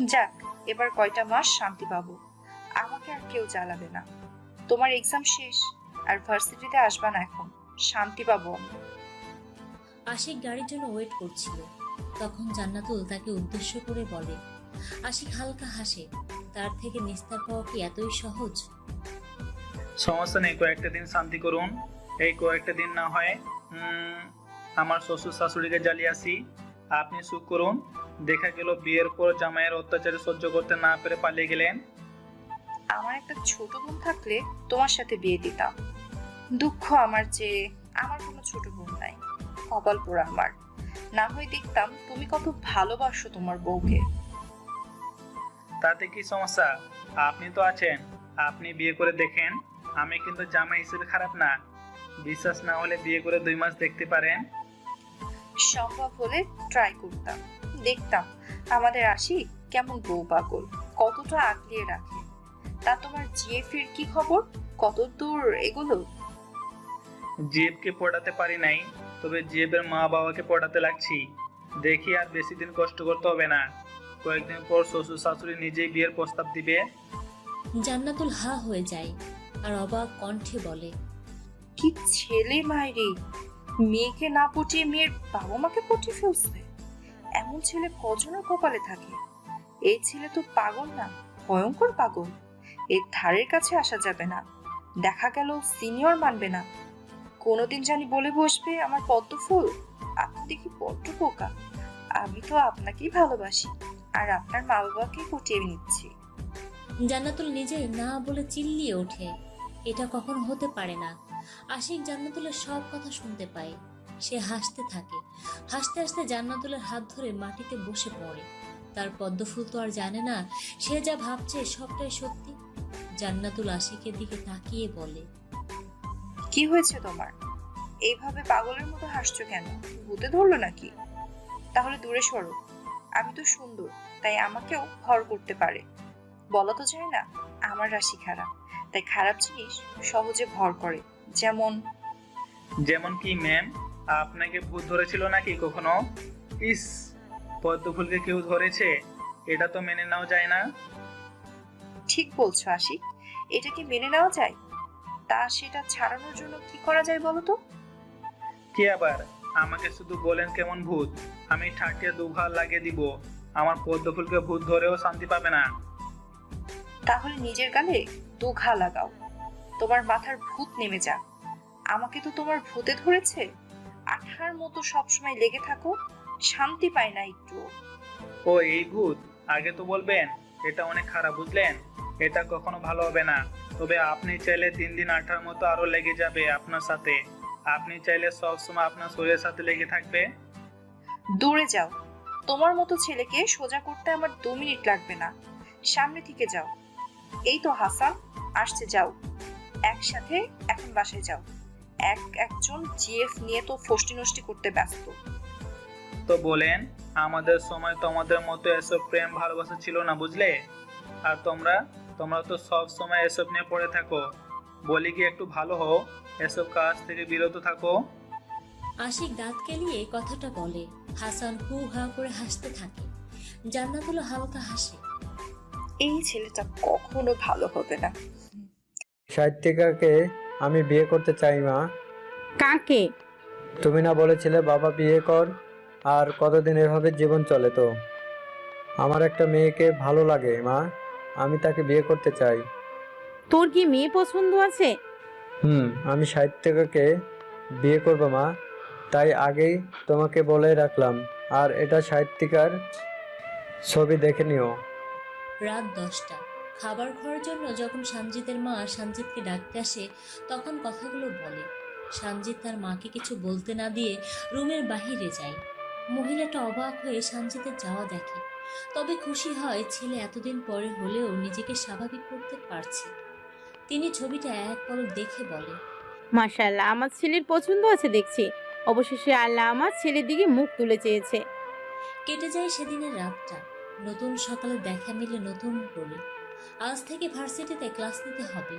যাক, এবার কয়টা মাস শান্তি পাবো। আমাকে আর কেউ জ্বালাবে না। তোমার এক্সাম শেষ, আর ভার্সিটিতে আসবা না এখন। শান্তি পাবো আমি। আশিক গাড়ির জন্য ওয়েট করছিল। তখন জান্নাতুল তাকে উদ্দেশ্য করে বলে। আশিক হালকা হাসে। তার থেকে নিস্তার পাওয়া কি এতই সহজ? সমস্যা নেই, কয়েকটা দিন শান্তি করুন। এই কয়েকটা দিন না হয় আমার শ্বশুর শাশুড়িকে জ্বালিয়ে আসি, আপনি সুখ করুন। দেখা গেল বিয়ের পর জামাইয়ের অত্যাচারে সহ্য করতে না পেরে পালিয়ে গেলেন। আমার একটা ছোট বোন থাকলে তোমার সাথে বিয়ে দিতাম। দুঃখ আমার যে আমার কোনো ছোট বোন নাই। কপাল পোড়া আমার। না হয় দেখতাম তুমি কত ভালোবাসো তোমার বউকে। তাতে কি সমস্যা? আপনি তো আছেন, আপনি বিয়ে করে দেখেন। আমি কিন্তু জামাই হিসেবে খারাপ না। বিশ্বাস না হলে বিয়ে করে 2 মাস দেখতে পারেন। সম্ভব হলে ট্রাই করতাম, দেখতাম আমাদের আশিক কেমন বউ পাগল, কতটা আগলিয়ে রাখে। তা তোমার জিএফ এর কি খবর? কত দূর এগুলো? জিএফকে পড়াতে পারি নাই, তবে জিএফের মা বাবাকে পড়াতে লাগছি। দেখি আর বেশি দিন কষ্ট করতে হবে না। কয়েকদিন পর শ্বশুর শাশুড়ি নিজেই বিয়ের প্রস্তাব দিবে। জান্নাতুল হা হয়ে যায় আর অবাক কণ্ঠে বলে। কি ছেলে মাইরি! মেয়েকে না পটিয়ে মেয়ের বাবা মাকে পটিয়ে ফেলছে। এমন ছেলে কজনের কপালে থাকে? এই ছেলে তো পাগল না, ভয়ঙ্কর পাগল। এর ধারের কাছে আসা যাবে না। দেখা গেল সিনিয়র মানবে না। কোনোদিন জানি বলে বসবে আমার পদ্ম ফুল। আপনি দেখি বড্ড বোকা। আমি তো আপনাকেই ভালোবাসি, আর আপনার মা বাবাকে পটিয়ে নিচ্ছি। জান্নাতুল নিজে না বলে চিল্লিয়ে ওঠে। এটা কখনো হতে পারে না। আশিক জান্নাতুলের সব কথা শুনতে পায়। সে হাসতে থাকে। হাসতে হাসতে জান্নাতুলের হাত ধরে মাটিতে বসে পড়ে। তার পদ্মফুল তো আর জানে না সে যা ভাবছে সবটাই সত্যি। জান্নাতুল আশিকের দিকে তাকিয়ে বলে। কি হয়েছে তোমার? এইভাবে পাগলের মতো হাসছো কেন? ভূতে ধরলো নাকি? তাহলে দূরে সরো। আমি তো সুন্দর, তাই আমাকেও ভর করতে পারে। বলা তো যায় না আমার রাশি খারাপ, তাই খারাপ জিনিস সহজে ভর করে। যেমন যেমন কি ম্যাম? আপনাকে ভূত ধরেছিল নাকি কখনো? ইস, পদ্মফুলকে কেউ ধরেছে? এটা তো মেনে নেওয়া যায় না। ঠিক বলছো আশিক, এটা কি মেনে নেওয়া যায়? তা সেটা ছাড়ানোর জন্য কি করা যায় বলো তো? কি আবার? আমাকে শুধু বলেন কেমন ভূত, আমি ঠাটিয়ে দুঘা লাগিয়ে দিব। আমার পদ্মফুলকে ভূত ধরেও শান্তি পাবে না। তাহলে নিজের গালে দু ঘা লাগাও, তোমার মাথার ভূত নেমে যাক। আমাকে তো তোমার ভূতে ধরেছে। আঠার মতো সবসময় লেগে থাকো, শান্তি পায় না একটু। ও এই ভূত? আগে তো বলবেন। এটা অনেক খারাপ, বুঝলেন? এটা কখনো ভালো হবে না। তবে আপনি চাইলে 3 দিন আঠার মতো আরো লেগে যাবে আপনার সাথে। আপনি চাইলে সব সময় আপনার শরীরের সাথে লেগে থাকবে। দূরে যাও। তোমার মতো ছেলেকে সোজা করতে আমার 2 মিনিট লাগবে না। সামনে থেকে যাও। এই তো হাসান আসছে, যাও একসাথে। এখন বাসায় যাও। একজন জিএফ নিয়ে তো ফষ্টি নষ্টি করতে ব্যস্ত। তো বলেন, আমাদের সময় তোমাদের মতো এসব প্রেম ভালোবাসা ছিল না, বুঝলে? আর তোমরা তোমরা তো সব সময় এসব নিয়ে পড়ে থাকো। বলি কি একটু ভালো হও, এসব কাজ থেকে বিরত থাকো। আশিক দাঁত কেলিয়ে কথাটা বলে। হাসান হু হা করে হাসতে থাকে। জান্নাতুল হালকা হাসে। এই ছেলেটা কখনো ভালো হবে না। সাহিত্যিকাকে আমি বিয়ে করতে চাই মা। কাকে? তুমি না বলেছিলে বাবা বিয়ে কর? আর কতদিন এভাবে জীবন চলে? তো আমার একটা মেয়েকে ভালো লাগে মা, আমি তাকে বিয়ে করতে চাই। তোর কি মেয়ে পছন্দ আছে? আমি সাহিত্যিকাকে বিয়ে করব মা, তাই আগেই তোমাকে বলে রাখলাম। আর এটা সাহিত্যিকার ছবি, দেখে নিও। রাত 10টা। খাবার খাওয়ার জন্য যখন সানজিতের মা সানজিতকে ডাকতে আসে তখন কথাগুলো বলে। সানজিত তার মাকে কিছু বলতে না দিয়ে রুমের বাহিরে যায়। মহিলাটা অবাক হয়ে সানজিতের যাওয়া দেখে, তবে খুশি হয় ছেলে এতদিন পরে হলেও নিজেকে স্বাভাবিক করতে পারছে। তিনি ছবিটা এক পলক দেখে বলে। মাশাআল্লাহ, আমার ছেলের পছন্দ আছে দেখছি। অবশেষে আল্লাহ আমার ছেলের দিকে মুখ তুলে চেয়েছে। কেটে যায় সেদিনের রাতটা। নতুন সকালে দেখা মিলে নতুন করে। আজ থেকে ভার্সিটিতে ক্লাস নিতে হবে।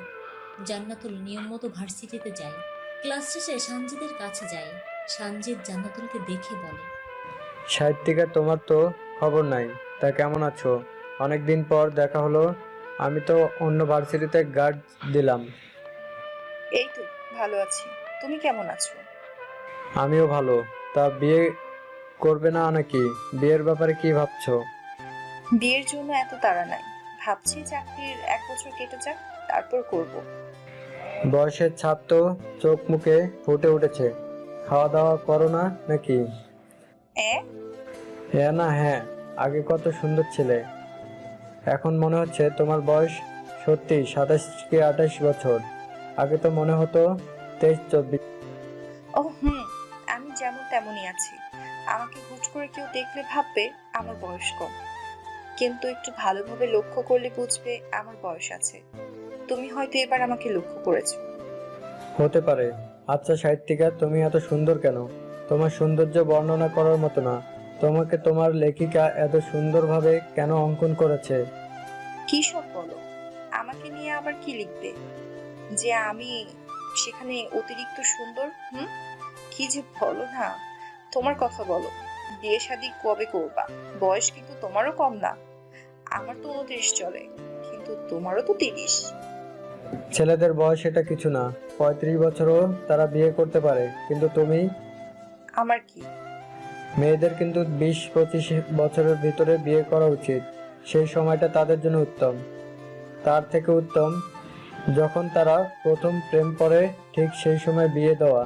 জান্নাতুল নিয়ম মতো ভার্সিটিতে যায়। ক্লাস শেষে সানজিদের কাছে যায়। সানজিদ জান্নাতুলকে দেখে বলে। সাহিত্যিকা, তোমার তো খবর নাই, তা কেমন আছো? অনেক দিন পর দেখা হলো। আমি তো অন্য ভার্সিটিতে গার্ড দিলাম। এই তো ভালো আছি, তুমি কেমন আছো? আমিও ভালো। তা বিয়ে করবে না নাকি? বিয়ের ব্যাপারে কি ভাবছো? বিয়ের জন্য এত তাড়া নাই, ভাবছি চাকরির 1 বছর কেটে যাক, তারপর করব। বয়সের ছাপ তো চোখ মুখে ফুটে উঠেছে। খাওয়া দাওয়া করো না নাকি? এ হ্যাঁ না হ্যাঁ, আগে কত সুন্দর ছিলে। এখন মনে হচ্ছে তোমার বয়স সত্যি 27 কি 28 বছর। আগে তো মনে হতো 23 24। ও আমি যেমন তেমনই আছি। আমাকে হুট করে কেউ দেখলে ভাববে আমার বয়স কম, কিন্তু একটু ভালোভাবে লক্ষ্য করলে বুঝবে আমার বয়স আছে। তুমি হয়তো এবার আমাকে লক্ষ্য করেছো। হতে পারে। আচ্ছা সাহিত্যিকা, তুমি এত সুন্দর কেন? তোমার সৌন্দর্য বর্ণনা করার মতো না। তোমাকে তোমার লেখিকা এত সুন্দরভাবে কেন অঙ্কন করেছে? কি সব বলো? আমাকে নিয়ে আবার কি লিখবে যে আমি সেখানে অতিরিক্ত সুন্দর? কি যে বলো না, তোমার কথা বলো। বিয়ে শাদী কবে করবা? বয়স কিন্তু তোমারও কম না। আমার তো 29 চলে, কিন্তু তোমারও তো 30। ছেলেদের বয়স এটা কিছু না। 35 বছরও তারা বিয়ে করতে পারে, কিন্তু তুমি? আমার কি? মেয়েদের কিন্তু 20 25 বছরের ভিতরে বিয়ে করা উচিত। সেই সময়টা তাদের জন্য উত্তম। তার থেকে উত্তম যখন তারা প্রথম প্রেম করে, ঠিক সেই সময় বিয়ে দেওয়া।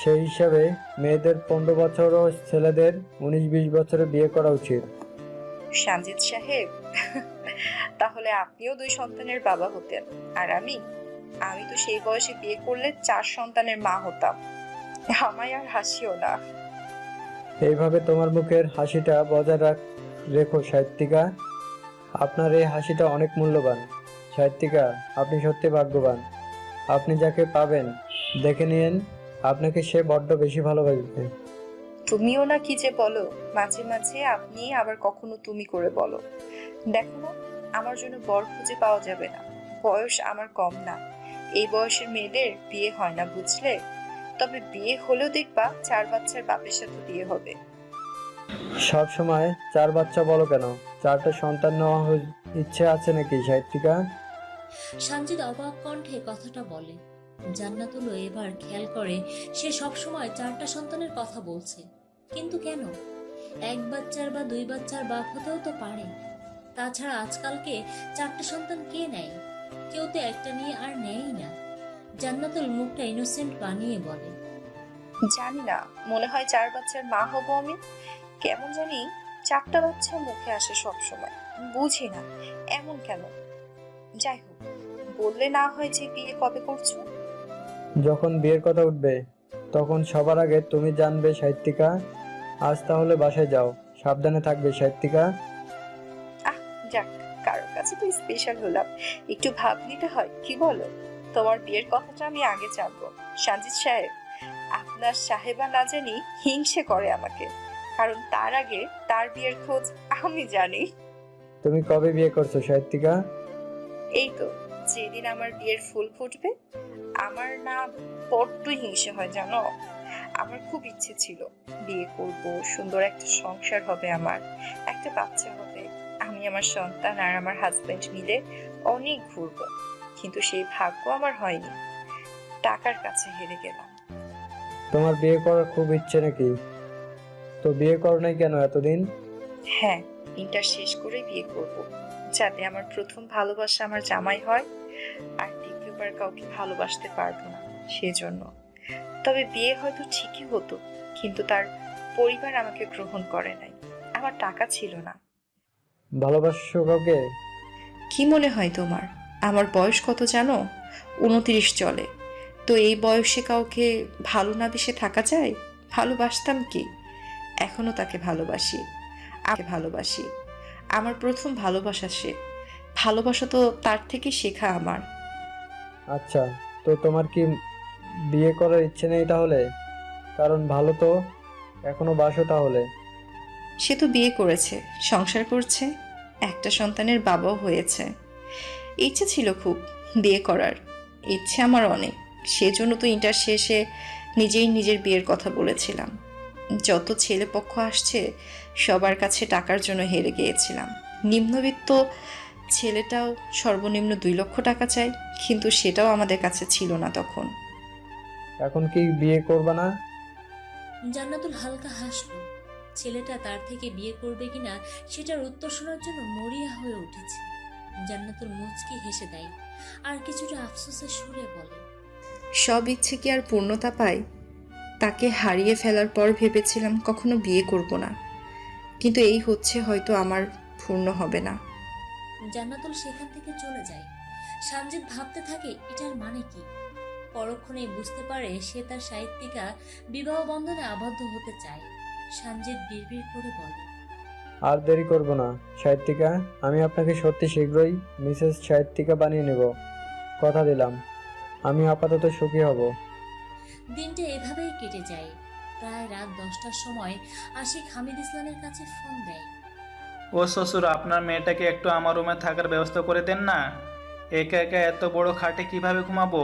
সেই হিসাবে মেয়েদের 15 বছর ও ছেলেদের 19 20 বছরে বিয়ে করা উচিত। সানজিদ সাহেব, তাহলে আপনিও 2 সন্তানের বাবা হতেন, আর আমি আমি তো সেই বয়সে বিয়ে করলে 4 সন্তানের মা হতাম। আমায় আর হাসিও না। এইভাবে তোমার মুখের হাসিটা বজায় রেখো সাহিত্যিকা। আপনার এই হাসিটা অনেক মূল্যবান। সাহিত্যিকা, আপনি সত্যি ভাগ্যবান। আপনি যাকে পাবেন, দেখে নিন, আপনাকে সে বড্ড বেশি ভালোবাসবে। তুমিও না কি যে বলো, মাঝে মাঝে আপনি আবার কখনো তুমি করে বলো। দেখো না, আমার জন্য বর খুঁজে পাওয়া যাবে না। বয়স আমার কম না। এই বয়সের মেয়েদের বিয়ে হয় না, বুঝলে? তবে বিয়ে হলেও দেখবা 4 বাচ্চার বাপের সাথে বিয়ে হবে। সব সময় 4 বাচ্চা বলো কেন? 4টে সন্তান নেওয়া ইচ্ছে আছে নাকি সাহিত্যিকা? সানজিদ অবাক কণ্ঠে কথাটা বলে। জান্নাতুলও এবার খেয়াল করে সে সবসময় 4টা সন্তানের কথা বলছে, কিন্তু কেন? 1 বাচ্চার বা 2 বাচ্চার বাপ হতেও তো পারে। তাছাড়া আজকালকে 4টে সন্তান কে নেয়? কেউ তো একটা নিয়ে আর নেয়ই না। জান্নাতুল মুখটা ইনোসেন্ট বানিয়ে বলে, জানি না, মনে হয় 4 বাচ্চার মা হব আমি। কেমন জানি 4টা বাচ্চা মুখে আসে সব সময়। বুঝি না এমন কেন। যাই হোক, বললে না হয় যে বিয়ে কবে করছো? যখন বিয়ের কথা উঠবে, তখন সবার আগে তুমি জানবে সাহিত্যিকা। আজ তাহলে বাসায় যাও, সাবধানে থাকবে সাহিত্যিকা। আহ, যাক, কারোর কাছে তো স্পেশাল হলাম। একটু ভাব নিতে হয়, কি বলো? তোমার বিয়ের কথাটা আমি আগে জানবো। সানজিদ সাহেব, আপনার সাহেবা না জানি হিংসে করে আমাকে, কারণ তার আগে তার বিয়ের খোঁজ আমি জানি। তুমি কবে বিয়ে করছো সাহিত্যিকা? এই তো, যেদিন আমার বিয়ের ফুল ফুটবে। আমার না বড্ড হিংসে হয় জানো। আমার খুব ইচ্ছে ছিল বিয়ে করব, সুন্দর একটা সংসার হবে, আমার একটা বাচ্চা হবে। আমি, আমার সন্তান আর আমার হাজবেন্ড মিলে অনেক ঘুরবো, কিন্তু সেই ভাগ্য আমার হয়নি। টাকার কাছে হেরে গেলাম। তোমার বিয়ে করার খুব ইচ্ছে নাকি? তো বিয়ে করো নাই কেন এতদিন? হ্যাঁ, ইন্টার শেষ করে বিয়ে করব, যাতে আমার প্রথম ভালোবাসা আমার জামাই হয়, আর দ্বিতীয়বার কাউকে ভালোবাসতে পারবো না সেজন্য। তবে বিয়ে হয়তো ঠিকই হতো, কিন্তু তার পরিবার আমাকে গ্রহণ করে নাই। আমার টাকা ছিল না। ভালোবাসো কাউকে? কি মনে হয় তোমার আমার বয়স কত জানো? 29 চলে। তো এই বয়সে কাউকে ভালো না বেসে থাকা যায়? ভালোবাসতাম কি, এখনো তাকে ভালোবাসি। ভালোবাসি, আমার প্রথম ভালোবাসা সে। ভালোবাসা তো তার থেকে শেখা আমার। আচ্ছা, তো তোমার কি বিয়ে করার ইচ্ছে নেই তাহলে? কারণ ভালো তো এখনো বাসো তাহলে। সে তো বিয়ে করেছে, সংসার করছে, একটা সন্তানের বাবাও হয়েছে। ইচ্ছে ছিল খুব বিয়ে করার, ইচ্ছে আমার অনেক। সেজন্য তো ইন্টার শেষে নিজেই নিজের বিয়ের কথা বলেছিলাম। যত ছেলে পক্ষ আসছে সবার কাছে টাকার জন্য হেরে গিয়েছিলাম। নিম্নবিত্ত ছেলেটাও সর্বনিম্ন 2 লক্ষ টাকা চায়, কিন্তু সেটাও আমাদের কাছে ছিল না তখন। এখন কি বিয়ে করবে না? জান্নাতুল হালকা হাসলো। ছেলেটা তার থেকে বিয়ে করবে কিনা সেটার উত্তর শোনার জন্য মরিয়া হয়ে উঠেছে। জান্নাতুল মুচকি হেসে দেয় আর কিছুটা আফসোসের সুরে বলে, সব ইচ্ছে কি আর পূর্ণতা পায়? তাকে হারিয়ে ফেলার পর ভেবেছিলাম কখনো বিয়ে করব না, কিন্তু এই হচ্ছে হয়তো আমার পূর্ণ হবে না। জান্নাতুল সেখান থেকে চলে যায়। সানজিদ ভাবতে থাকে এটার মানে কি। পরক্ষণেই বুঝতে পারে সে তার সাহিত্যিকা বিবাহ বন্ধনে আবদ্ধ হতে চায়। সানজিদ বিড়বিড় করে বলে, আর দেরি করব না সাহিত্যিকা, আমি আপনাকে সত্যি শীঘ্রই মিসেস সাহিত্যিকা বানিয়ে নেব, কথা দিলাম। আমি আপাতত সুখী হব। দিনটা এভাবেই কেটে যায়। প্রায় রাত 10টার সময় আশিক হামিদ ইসলামের কাছে ফোন দেয়। ও শ্বশুর, আপনার মেয়েটাকে একটু আমার রুমে থাকার ব্যবস্থা করে দেন না। একা একা এত বড় খাটে কিভাবে ঘুমাবো?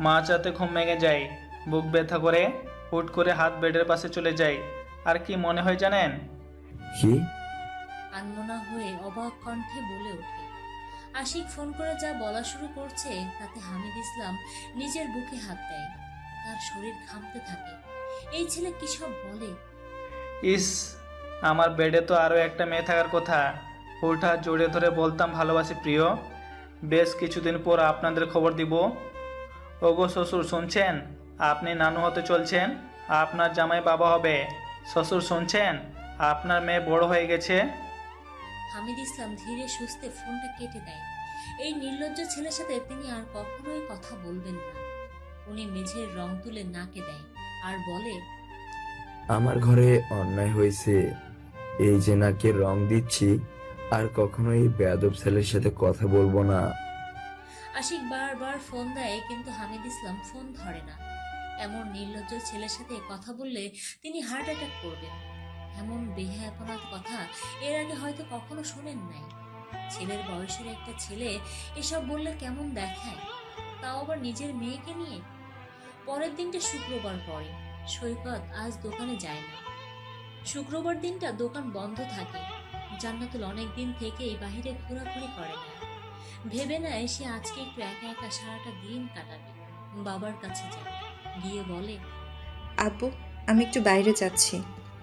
মাঝরাতে ঘুম ভেঙে যায়, বুক ব্যথা করে, হুট করে হাত বেডের পাশে চলে যায়। আর কি মনে হয় জানেন? কি? আনমনা হয়ে অবাক কণ্ঠে বলে ওঠে। আশিক ফোন করে যা বলা শুরু করছে তাতে হামিদ ইসলাম নিজের বুকে হাত দেয়। তার শরীর ঘামতে থাকে। এই ছেলে কি সব বলে! ইস, আমার বেডে তো আরও একটা মেয়ে থাকার কথা। হুটহা জড়িয়ে ধরে বলতাম ভালোবাসি প্রিয়, বেশ কিছুদিন পর আপনাদের খবর দিব। ওগো শ্বশুর শুনছেন? আপনি নানু হতে চলছেন, আপনার জামাই বাবা হবে। শ্বশুর শুনছেন? আপনার মেয়ে বড় হয়ে গেছে। হামিদ ইসলাম ধীরে সুস্থে ফোনটা কেটে দেয়। এই নির্লজ্জ ছেলের সাথে তিনি আর কখনোই কথা বলবেন না। উনি মেঝের রং তুলে নাকে দেয় আর বলে, আমার ঘরে অন্যায় হয়েছে, এই যে নাকে রং দিচ্ছি, আর কখনো এই বেয়াদব ছেলের সাথে কথা বলবো না। আশিক বারবার ফোন দেয় কিন্তু হামিদ ইসলাম ফোন ধরে না। এমন নির্লজ্জ ছেলের সাথে কথা বললে তিনি হার্ট অ্যাটাক করবেন। এমন বেহায়াপনার কথা এর আগে হয়তো কখনো শোনেন নাই। ছেলের বয়সের একটা ছেলে এসব বললে কেমন দেখায়, তাও আবার নিজের মেয়েকে নিয়ে। পরের দিনটা শুক্রবার পরে। সৈকত আজ দোকানে যায় না। শুক্রবার দিনটা দোকান বন্ধ থাকে। জান্নাতুল অনেক দিন থেকেই বাহিরে ঘোরাঘুরি করে না। ভেবে নেয় সে আজকে একটু একা একা সারাটা দিন কাটাবে। বাবার কাছে যায়, গিয়ে বলে, আব্বু, আমি একটু বাইরে যাচ্ছি,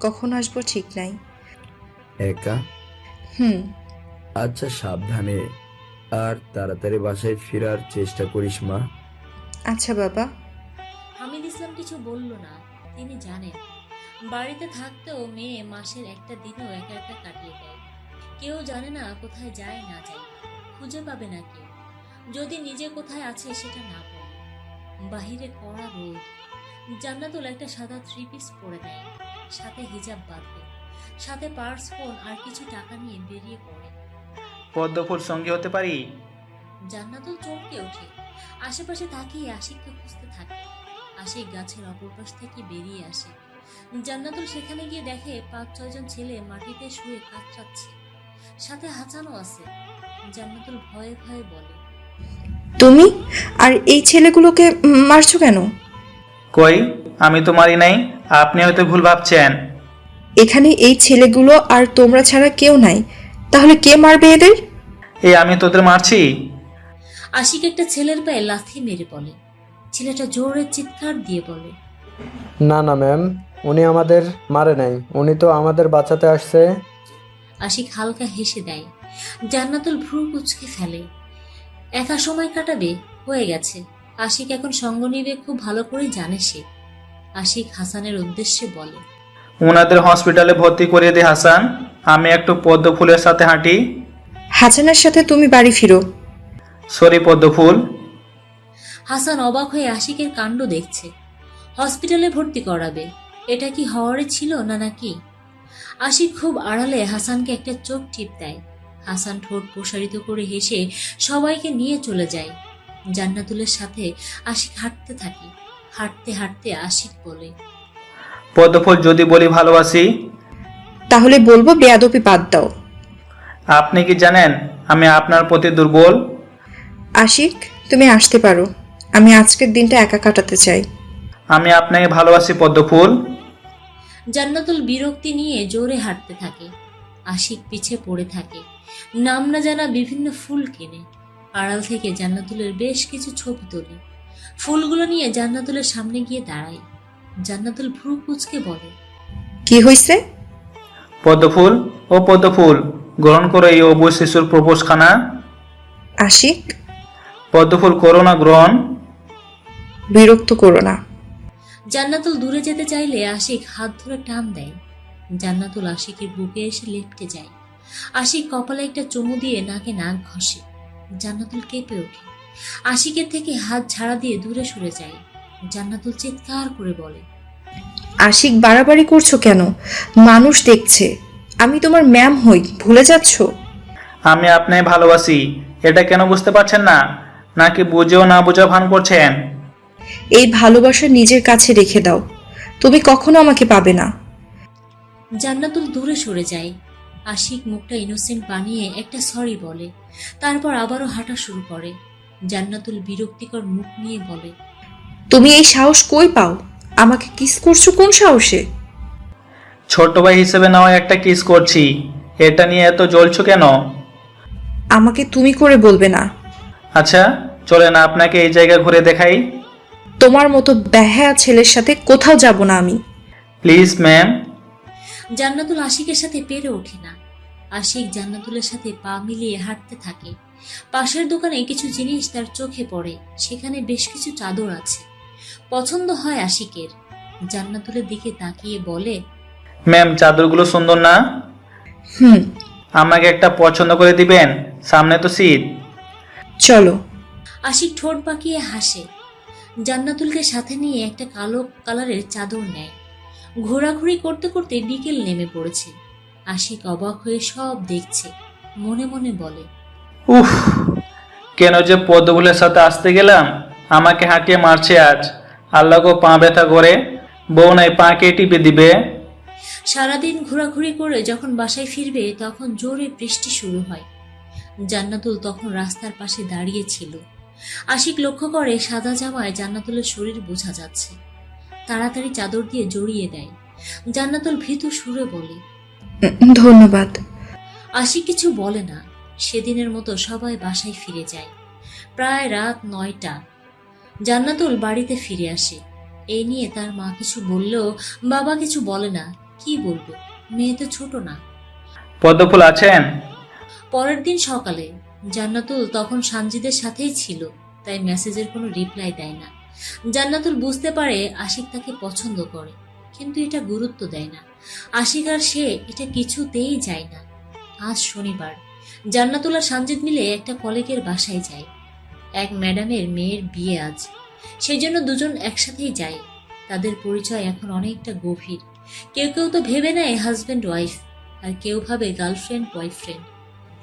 কখন আসবো ঠিক নাই। একা? হুম। আচ্ছা, সাবধানে আর তাড়াতাড়ি বাসায় ফেরার চেষ্টা করিস মা। আচ্ছা বাবা। হামিদ ইসলাম কিছু বলল না। তিনি জানেন বাড়িতে থাকতেও মেয়ে মাসের একটা দিনও একা একা কাটিয়ে দেয়। কেউ জানে না কোথায় যায় না যায়, খুঁজে পাবে না কেউ যদি নিজে কোথায় আছে সেটা না বলে। বাহিরে কড়া রোদ। জান্নাতুল একটা সাদা 3 পিস পরে নেয়, সাথে হিজাব বাঁধে, সাথে পার্স, ফোন আর কিছু টাকা নিয়ে বেরিয়ে পড়ে। পদ্মফুল সঙ্গী হতে পারি? জান্নাতুল চমকে ওঠে। আশেপাশে তাকিয়ে আশিককে খুঁজতে থাকে। আশিক গাছের অপর পাশ থেকে বেরিয়ে আসে। জান্নাতুল সেখানে গিয়ে দেখে 5-6 জন ছেলে মাটিতে শুয়ে কাতরাচ্ছে, সাথে হাঁচানো আছে। জান্নাতুল ভয়ে ভয়ে বলে, তুমি আর এই ছেলেগুলোকে মারছো কেন? কই, আমি তো মারি নাই, আপনি হয়তো ভুল ভাবছেন। এখানে এই ছেলেগুলো আর তোমরা ছাড়া কেউ নাই, তাহলে কে মারবে এদের? এই আমি তোদের মারছি? আশিক একটা ছেলের পায়ে লাথি মেরে বলে। ছেলেটা জোরে চিৎকার দিয়ে বলে, না না ম্যাম, উনি আমাদের মারে নাই, উনি তো আমাদের বাঁচাতে আসছে। আশিক হালকা হেসে দেয়। জান্নাতুল ভ্রু কুঁচকে ফেলে। একা সময় কাটাবে, হয়ে গেছে। আশিক এখন সঙ্গ নিবে খুব ভালো করে জানে সে। আশিক হাসানের উদ্দেশ্যে বলে, ওনাদের হসপিটালে ভর্তি করিয়ে দে হাসান, আমি একটু পদ্মফুলের সাথে হাঁটি। হাসানের সাথে তুমি বাড়ি ফিরো। সরি পদ্মফুল। হাসান অবাক হয়ে আশিকের কাণ্ড দেখছে। হসপিটালে ভর্তি করাবে, এটা কি হওয়ারে ছিল না নাকি? আশিক খুব আড়ালে হাসানকে একটা চোখ টিপ দেয়। হাসান ঠোঁট প্রসারিত করে হেসে সবাইকে নিয়ে চলে যায়। জান্নাতুলের সাথে আশিক হাঁটতে থাকে। হাঁটতে হাঁটতে আশিক বলে, পদ্মফুল, যদি বলি ভালোবাসি, তাহলে বলবো বেয়াদবি বাদ দাও। আপনি কি জানেন আমি আপনার প্রতি দুর্বল? আশিক, তুমি আসতে পারো, আমি আজকের দিনটা একা কাটাতে চাই। আমি আপনাকে ভালোবাসি পদ্মফুল। জান্নাতুল বিরক্তি নিয়ে জোরে হাঁটতে থাকে। আশিক পিছে পড়ে থাকে। নাম না জানা বিভিন্ন ফুল কেনে। আড়াল থেকে জান্নাতুলের বেশ কিছু ছবি তোলে। ফুলগুলো নিয়ে জান্নাতুলের সামনে গিয়ে দাঁড়ায়। জান্নাতুল ভ্রু কুঁচকে বলে, কি হয়েছে? পদ্মফুল, ও পদ্মফুল, গ্রহণ করো এই অবুঝ শিশুর প্রপোজ খানা। আশিক, পদ্মফুল, করো না গ্রহণ। বিরক্ত করো না। জান্নাতুল দূরে যেতে চাইলে আশিক হাত ধরে টান দেয়। জান্নাতুল আশিকের বুকে এসে লেপ্টে যায়। আশিক কপালে একটা চুমু দিয়ে নাকে নাক ঘষে। জান্নাতুল কেঁপে ওঠে। আশিকের থেকে হাত ঝাড়া দিয়ে দূরে সরে যায়। জান্নাতুল চিৎকার করে বলে, আশিক, বাড়াবাড়ি করছো কেন? মানুষ দেখছে। আমি তোমার ম্যাম হই, ভুলে যাচ্ছ? আমি আপনাকে ভালোবাসি, এটা কেন বুঝতে পারছেন না? নাকি বুঝেও না বোঝা ভান করছেন? এই ভালোবাসা নিজের কাছে রেখে দাও। তুমি কখনো আমাকে পাবে না। জান্নাতুল দূরে সরে যায়। আশিক মুখটা ইনোসেন্ট বানিয়ে একটা সরি বলে। তারপর আবারও হাঁটা শুরু করে। জান্নাতুল বিরক্তিকর মুখ নিয়ে বলে, তুমি এই সাহস কই পাও? আমাকে কিস করছো কোন সাহসে? ছোট ভাই হিসেবে না হয় একটা কিস করছি, এটা নিয়ে এত জ্বলছো কেন? আমাকে তুমি করে বলবে না। আচ্ছা চলেন আপনাকে এই জায়গা ঘুরে দেখাই। তোমার মতো বেহায়া ছেলের সাথে কোথাও যাব না আমি। Please ma'am. জান্নাতুল আশিকের সাথে পেরে ওঠে না। আশিক জান্নাতুলের সাথে পা মিলিয়ে হাঁটতে থাকে। পাশের দোকানে কিছু জিনিস তার চোখে পড়ে। সেখানে বেশ কিছু চাদর আছে। পছন্দ হয় আশিকের। জান্নাতুলের দিকে তাকিয়ে বলে, ম্যাম, চাদরগুলো সুন্দর না? হুম, আমাকে একটা পছন্দ করে দিবেন, সামনে তো শীত। চলো। আশিক ঠোঁট বাঁকিয়ে হাসে। জান্নাতুলকে সাথে নিয়ে একটা কালো কালারের চাদর নেয়। ঘোরাঘুরি করতে করতে বিকেল নেমে পড়েছে। আশিক অবাক হয়ে সব দেখছে। মনে মনে বলে, উফ, কেন যে পদ্মফুলের সাথে আসতে গেলাম, আমাকে হাঁটিয়ে মারছে আজ। আল্লাহকে পা ব্যথা করে, বউ নাই পাকে টিপে দিবে। সারাদিন ঘোরাঘুরি করে যখন বাসায় ফিরবে তখন জোরে বৃষ্টি শুরু হয়। জান্নাতুল তখন রাস্তার পাশে দাঁড়িয়ে ছিল। আশিক লক্ষ্য করে সাদা জামায় জান্নাতুলের শরীর বোঝা যাচ্ছে। তাড়াতাড়ি চাদর দিয়ে জড়িয়ে দেয়। জান্নাতুল ভীতু সুরে বলে, ধন্যবাদ। আশিক কিছু বলে না। সেদিনের মতো সবাই বাসায় ফিরে যায়। প্রায় রাত 9টা। জান্নাতুল বাড়িতে ফিরে আসে। এই নিয়ে তার মা কিছু বললেও বাবা কিছু বলে না। কি বলবে, মেয়ে তো ছোট না। পদ্মফুল আছেন? পরের দিন সকালে জান্নাতুল তখন সানজিদের সাথেই ছিল, তাই মেসেজের কোনো রিপ্লাই দেয় না। জান্নাতুল বুঝতে পারে আশিক তাকে পছন্দ করে, কিন্তু এটা গুরুত্ব দেয় না। আশিক আর সে এটা কিছুতেই যায় না। আজ শনিবার। জান্নাতুল আর সানজিদ মিলে একটা কলিগের বাসায় যায়। এক ম্যাডামের মেয়ের বিয়ে আজ, সেই জন্য দুজন একসাথেই যায়। তাদের পরিচয় এখন অনেকটা গভীর। কেউ কেউ তো ভেবে নেয় হাজব্যান্ড ওয়াইফ, আর কেউ ভাবে গার্লফ্রেন্ড বয়ফ্রেন্ড।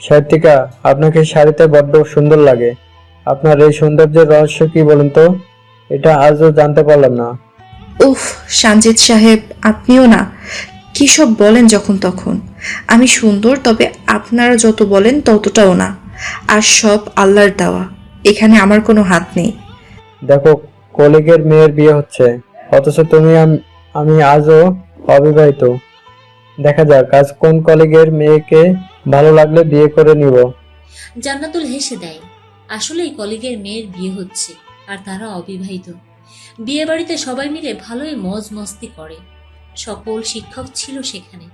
সাহিত্যিকা, আপনাকে শাড়িতে বড্ড সুন্দর লাগে। আপনার এই সৌন্দর্যের রহস্য কি বলুন তো? এটা আজও জানতে পারলাম না। উফ, সানজিদ সাহেব, আপনিও না, কি সব বলেন যখন তখন। আমি সুন্দর, তবে আপনারা যত বলেন ততটাও না। আর সব আল্লাহর দেওয়া, এখানে আমার কোনো হাত নেই। দেখো, কলিগের মেয়ের বিয়ে হচ্ছে, অথচ তুমি আমি আজও অবিবাহিত। দেখা যাক আজ কোন কলিগের মেয়েকে ভালো লাগলে বিয়ে করে নিব। জান্নাতুল হেসে দেয়। আসলেই কলিগের মেয়ের বিয়ে হচ্ছে, আর তারা অবিবাহিত। বিয়ে বাড়িতে সবাই মিলে ভালোই মজ মস্তি করে। সকল শিক্ষক ছিল সেখানে।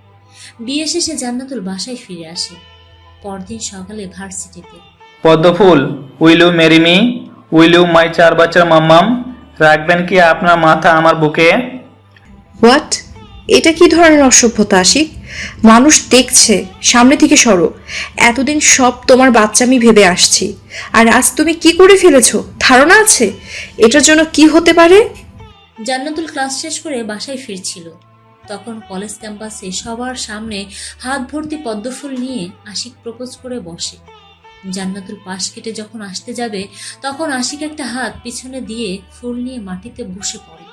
বিয়ে শেষে জান্নাতুল বাসায় ফিরে আসে। পরদিন সকালে ভার্সিটিতে। পদ্মফুল, will you marry me? Will you my 4 বাচ্চার মাম্মাম? রাখবেন কি আপনার মাথা আমার বুকে? হোয়াট? এটা কি ধরনের অসভ্যতা আশিক? মানুষ দেখছে, সামনে থেকে সরো। এতদিন সব তোমার বাচ্চামি ভেবে আসছি, আর আজ তুমি কি করে ফেলেছো? ধারণা আছে এটার জন্য কি হতে পারে? জান্নাতুল ক্লাস শেষ করে বাসায় ফিরছিল। তখন কলেজ ক্যাম্পাসে সবার সামনে হাত ভর্তি পদ্মফুল নিয়ে আশিক প্রপোজ করে বসে। জান্নাতুল পাশ কেটে যখন আসতে যাবে, তখন আশিক একটা হাত পিছনে দিয়ে ফুল নিয়ে মাটিতে বসে পড়ে।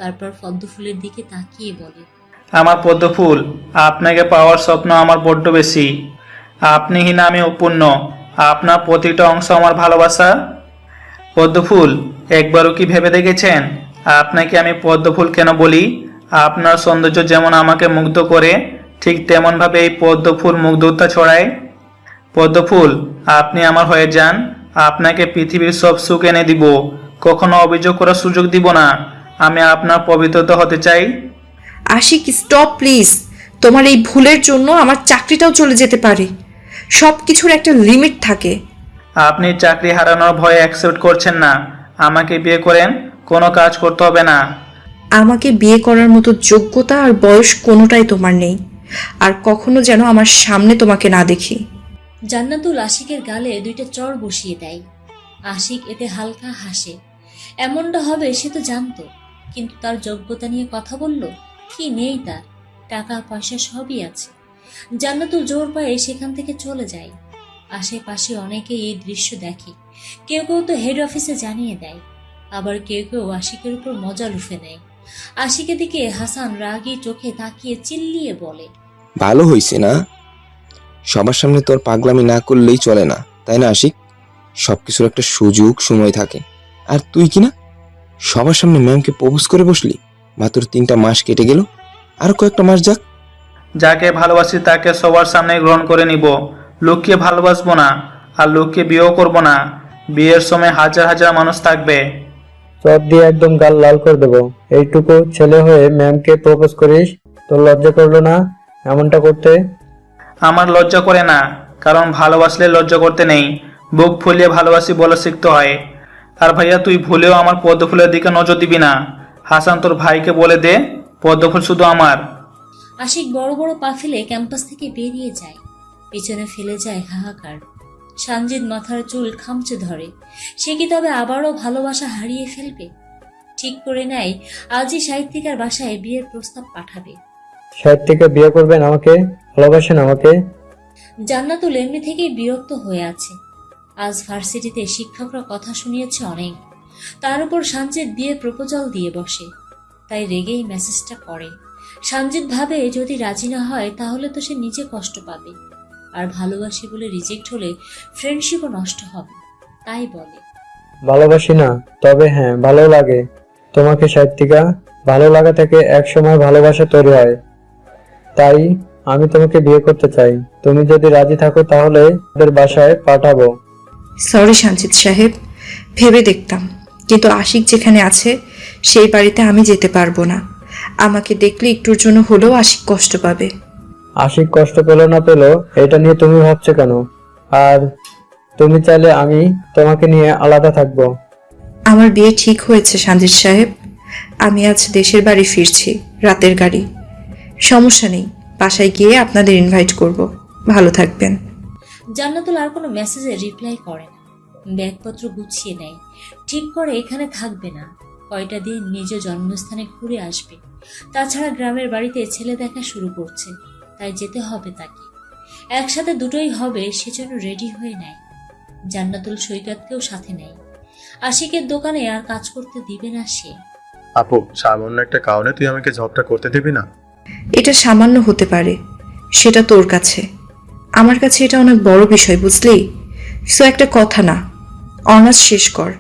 তারপর পদ্মফুলের দিকে তাকিয়ে বলে, আমার পদ্মফুল, আপনাকে পাওয়ার স্বপ্ন আমার বড্ড বেশি। আপনিহীন আমি অপূর্ণ, আপনার প্রতিটা অংশ আমার ভালোবাসা। পদ্মফুল, একবারও কি ভেবে দেখেছেন আপনাকে আমি পদ্মফুল কেন বলি? আপনার সৌন্দর্য যেমন আমাকে মুগ্ধ করে, ঠিক তেমনভাবে এই পদ্ম ফুল মুগ্ধতা ছড়ায়। পদ্ম ফুল, আপনি আমার হয়ে যান, আপনাকে পৃথিবীর সব সুখ এনে দিব, কখনো অভিযোগ করার সুযোগ দিব না। আমি আপনার পবিত্রতা হতে চাই। Ashiq, stop please. তোমার এই ভুলের জন্য আমার চাকরিটাও চলে যেতে পারে। সব কিছুর একটা লিমিট থাকে। আপনি চাকরি হারানোর ভয়ে অ্যাকসেপ্ট করছেন না। আমাকে বিয়ে করেন, কোনো কাজ করতে হবে না। আমাকে বিয়ে করার মতো যোগ্যতা আর বয়স কোনোটাই তোমার নেই। আর কখনো যেন আমার সামনে তোমাকে না দেখি। জান্নাতুল আশিকের গালে 2টা চড় বসিয়ে দেয়। আশিক এতে হালকা হাসে। এমনটা হবে সে তো জানতো, কিন্তু তার যোগ্যতা নিয়ে কথা বলল। কি নেই তার? টাকা পয়সা সবই আছে। জান্নাতুল জোর পায়ে সেখান থেকে চলে যায়। আশেপাশে অনেকেই এই দৃশ্য দেখে। কেউ কেউ তো হেড অফিসে জানিয়ে দেয়, আবার কেউ কেউ আশিকের উপর মজা লুফে নেয়। আশিকের দিকে হাসান রাগী চোখে তাকিয়ে চিল্লিয়ে বলে, ভালো হইছে না? সবার সামনে তোর পাগলামি না করলেই চলে না, তাই না আশিক? সবকিছুর একটা সুযোগ সময় থাকে। আর তুই কি না সবার সামনে ম্যামকে প্রপোজ করে বসলি? মাত্র 3টা মাস কেটে গেল, আর কয়েকটা মাস যাক। যাকে ভালোবাসি তাকে সবার সামনে গ্রহণ করে নিব। লোককে ভালোবাসবো না, আর লোককে বিয়েও করব না। বিয়ের সময় হাজার হাজার মানুষ থাকবে। চট দিয়ে একদম গাল লাল করে দেবো। এইটুকু ছেলে হয়ে ম্যামকে প্রপোজ করিস? তোর লজ্জা করলো না এমনটা করতে? আমার লজ্জা করে না, কারণ ভালোবাসলে লজ্জা করতে নেই। বুক ফুলিয়ে ভালোবাসি বলে শিখতে হয়। আর ভাইয়া, তুই ভুলেও আমার পদ্ম ফুলের দিকে নজর দিবি না। হাসান তোর ভাইকে বলে দে, পদ্ম ফুল শুধু আমার। আশিক বড় বড় পা ফেলে ক্যাম্পাস থেকে বেরিয়ে যায়। পিছনে ফেলে যায় হাহাকার। সানজিদ মাথার চুল খামচে ধরে। সে কি তবে আবারও ভালোবাসা হারিয়ে ফেলবে? ঠিক করে নেয় আজই সাহিত্যিকার বাসায় বিয়ের প্রস্তাব পাঠাবে। সাহিত্যিকা বিয়ে করবেন আমাকে? ভালোবাসেন আমাকে? জান্নাতুল এমনি থেকেই বিরক্ত হয়ে আছে। আজ ভার্সিটিতে শিক্ষকরা কথা শুনিয়েছে অনেক, তার উপর সানজিদ বিয়ের প্রপোজাল দিয়ে বসে। তাই রেগেই মেসেজটা করে। সানজিদ ভাবে যদি রাজি না হয় তাহলে তো সে নিজে কষ্ট পাবে, আর ভালোবাসি বলে রিজেক্ট হলে ফ্রেন্ডশিপও নষ্ট হবে। তাই বলে, ভালোবাসি না, তবে হ্যাঁ ভালো লাগে তোমাকে সাহিত্যিকা। ভালো লাগা থেকে একসময় ভালোবাসা তৈরি হয়। তাই আমি তোমাকে বিয়ে করতে চাই। তুমি যদি রাজি থাকো তাহলে ওদের বাসায় পাঠাবো। সরি সঞ্জিত সাহেব, ভেবে দেখতাম, কিন্তু আশিক যেখানে আছে সেই বাড়িতে আমি যেতে পারবো না। আমাকে দেখলে একটুর জন্য হলেও আশিক কষ্ট পাবে। আশিক কষ্ট পেলো না পেলো এটা নিয়ে তুমি ভাবছো কেন? আর তুমি চাইলে আমি তোমাকে নিয়ে আলাদা থাকবো। আমার বিয়ে ঠিক হয়েছে সঞ্জিত সাহেব। আমি আজ দেশের বাড়ি ফিরছি, রাতের গাড়ি। সমস্যা নেই, বাসায় গিয়ে আপনাদের ইনভাইট করব। ভালো থাকবেন। জান্নাতুল আর কোনো মেসেজে রিপ্লাই করে না। ব্যাগপত্র গুছিয়ে নেয়। ঠিক করে এখানে থাকবে না, কয়টা দিন নিজ জন্মস্থানে ঘুরে আসবে। তাছাড়া গ্রামের বাড়িতে ছেলে দেখা শুরু করছে, তাই যেতে হবে তাকে। একসাথে দুটোই হবে, সেজন্য রেডি হয়ে নেয়। জান্নাতুল সৈকতকেও সাথে নেয়। আশিকের দোকানে আর কাজ করতে দিবে না সে। আপু, সামান্য একটা কারণে তুই আমাকে জবটা করতে দিবি না? এটা সামান্য হতে পারে, সেটা তোর কাছে। আমার কাছে এটা অনেক বড় বিষয়, বুঝলি? সো একটা কথা না, অনার্স শেষ কর,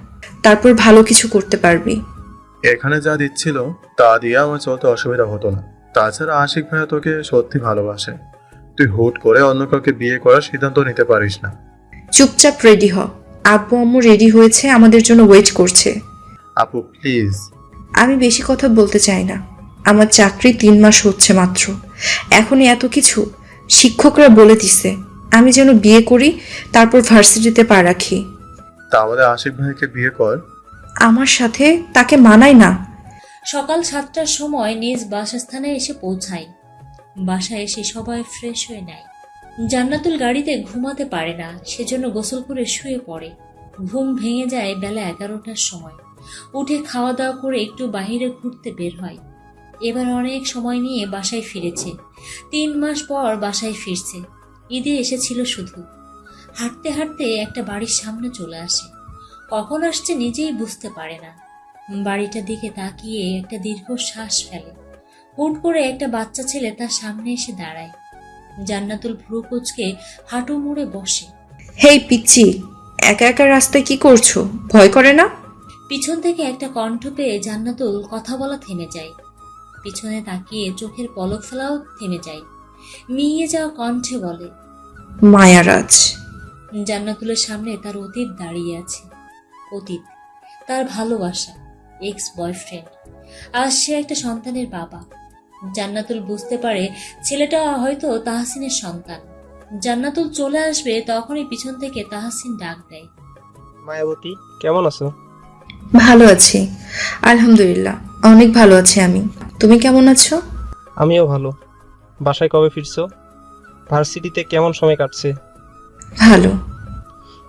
তারপর ভালো কিছু করতে পারবি। এখানে যা দিচ্ছিল তা দিয়ে আমার চলতে অসুবিধা হতো না। তাছাড়া আশিক ভাইয়া তোকে সত্যি ভালোবাসে। তুই হুট করে অন্য কাউকে বিয়ে করার সিদ্ধান্ত নিতে পারিস না। চুপচাপ রেডি হ। আব্বু আম্মু রেডি হয়েছে, আমাদের জন্য ওয়েট করছে। আপু প্লিজ। আমি বেশি কথা বলতে চাই না। আমার চাকরি 3 মাস হচ্ছে মাত্র, এখনই এত কিছু। শিক্ষকরা বলে দিছে আমি যেন বিয়ে করি, তারপর ভার্সিটিতে পা রাখি। তাহলে আশিক ভাইকে বিয়ে কর। আমার সাথে তাকে মানায় না। সকাল 7টার সময় নিজ বাসস্থানে এসে পৌঁছায়। বাসায় এসে সবাই ফ্রেশ হয়ে নেয়। জান্নাতুল গাড়িতে ঘুমাতে পারে না, সেজন্য গোসল করে শুয়ে পড়ে। ঘুম ভেঙে যায় বেলা 11টার সময়। উঠে খাওয়া দাওয়া করে একটু বাইরে ঘুরতে বের হয়। এবার অনেক সময় নিয়ে বাসায় ফিরেছে। 3 মাস পর বাসায় ফিরছে। ঈদে এসেছিল শুধু। হাঁটতে হাঁটতে একটা বাড়ির সামনে চলে আসে। কখন আসছে নিজেই বুঝতে পারে না। বাড়িটার দিকে তাকিয়ে একটা দীর্ঘ শ্বাস ফেলে। হুট করে একটা বাচ্চা ছেলে তার সামনে এসে দাঁড়ায়। জান্নাতুল ভ্রু কুঁচকে হাঁটু মুড়ে বসে। হেই পিচ্চি, একা একা রাস্তায় কি করছো? ভয় করে না? পিছন থেকে একটা কণ্ঠ পেয়ে জান্নাতুল কথা বলা থেমে যায়। পিছনে তাকিয়ে চোখের পলক ফেলাও থেমে যায়। মিইয়ে যাওয়া কণ্ঠে বলে, মায়ারাজ। জান্নাতুলের সামনে তার অতীত দাঁড়িয়ে আছে। অতীত, তার ভালোবাসা, এক্স বয়ফ্রেন্ড। আজ সে একটা সন্তানের বাবা। জান্নাতুল বুঝতে পারে ছেলেটা হয়তো তাহসিনের সন্তান। জান্নাতুল চলে আসবে তখনই পিছন থেকে তাহসিন ডাক দেয়, মায়াবতী, কেমন আছো? ভালো আছি, আলহামদুলিল্লাহ, অনেক ভালো আছি আমি। তুমি কেমন আছো? আমিও ভালো। বাসায় কবে ফিরছো? ভার্সিটিতে কেমন সময় কাটছে? ভালো।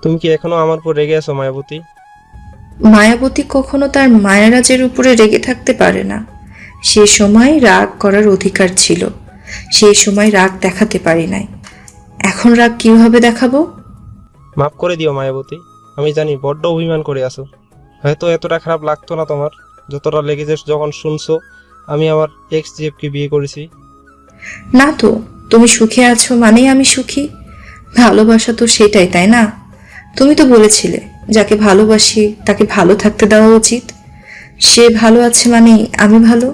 তুমি কি এখনো আমার উপর রেগে আছো মায়াবতী? মায়াবতী কখনো তার মায়ারাজের উপরে রেগে থাকতে পারে না। সে সময় রাগ করার অধিকার ছিল, সেই সময় রাগ দেখাতে পারি নাই। এখন রাগ কিভাবে দেখাবো? মাফ করে দিও মায়াবতী, আমি জানি বড্ড অভিমান করে আছো। হয়তো এতটা খারাপ লাগতো না তোমার যতটা লেগেছে যখন শুনছো আমি আমার এক্স জেফকে বিয়ে করেছি। না তো, তুমি সুখে আছো মানেই আমি সুখী। ভালোবাসা তো সেটাই, তাই না? তুমি তো বলেছিলে যাকে ভালোবাসি তাকে ভালো থাকতে দেওয়া উচিত। সে ভালো আছে মানেই আমি ভালো।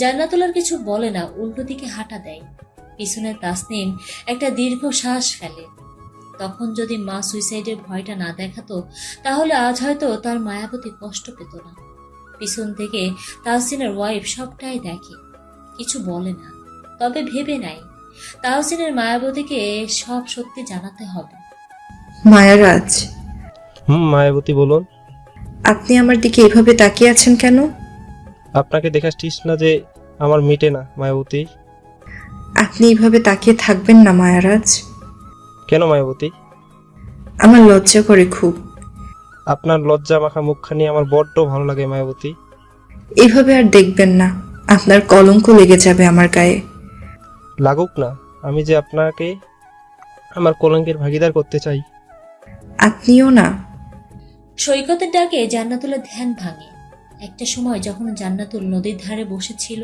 জান্নাতুল আর কিছু বলে না, উল্টো দিকে হাঁটা দেয়। পিছনে তাসনিম একটা দীর্ঘ শ্বাস ফেলে। তখন যদি মা সুইসাইডের ভয়টা না দেখাতো তাহলে আজ হয়তো তার মায়াবতী কষ্ট পেত না। পিছন থেকে তাহসিনের ওয়াইফ সবটাই দেখে, কিছু বলে না, তবে ভেবে নাই তাহসিনের মায়াবতীকে সব সত্যি জানাতে হবে। মায়ারাজ, মায়াবতী বলুন। আপনি আমার দিকে এভাবে তাকিয়ে আছেন কেন? আপনাকে দেখা তৃষ্ণা যে আমার মিটে না মায়াবতী। আপনি এভাবে তাকিয়ে থাকবেন না মায়ারাজ। কেন মায়াবতী? আমার লজ্জা করে খুব। আপনার লজ্জা মাখা মুখখানি আমার বড্ড ভালো লাগে মায়াবতী। এভাবে আর দেখবেন না, আপনার কলঙ্ক লেগে যাবে আমার গায়ে। লাগুক না, আমি যে আপনাকে আমার কলঙ্কের ভাগিদার করতে চাই। আপনিও না। সৈকতের ডাকে জান্নাতুলের ধ্যান ভাঙে। একটা সময় যখন জান্নাতুল নদীর ধারে বসেছিল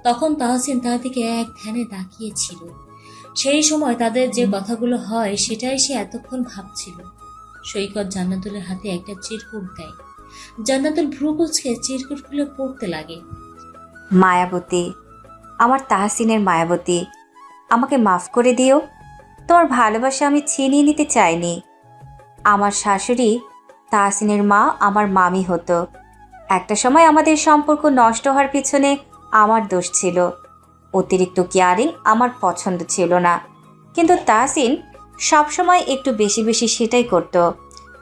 তখন তাহসিন তার দিকে এক ধ্যানে তাকিয়েছিল। সেই সময় তাদের যে কথাগুলো হয় সেটাই সে এতক্ষণ ভাবছিল। সৈকত জান্নাতুলের হাতে একটা চিরকুট দেয়। জান্নাতুল ভ্রু কুঁচকে চিরকুট খুলে পড়তে লাগে। মায়াবতী, আমার তাহসিনের মায়াবতী, আমাকে মাফ করে দিও। তোমার ভালোবাসা আমি ছিনিয়ে নিতে চাইনি। আমার শাশুড়ি তাহসিনের মা আমার মামি হতো। একটা সময় আমাদের সম্পর্ক নষ্ট হওয়ার পিছনে আমার দোষ ছিল। অতিরিক্ত কেয়ারিং আমার পছন্দ ছিল না, কিন্তু তাহসিন সবসময় একটু বেশি বেশি সেটাই করত,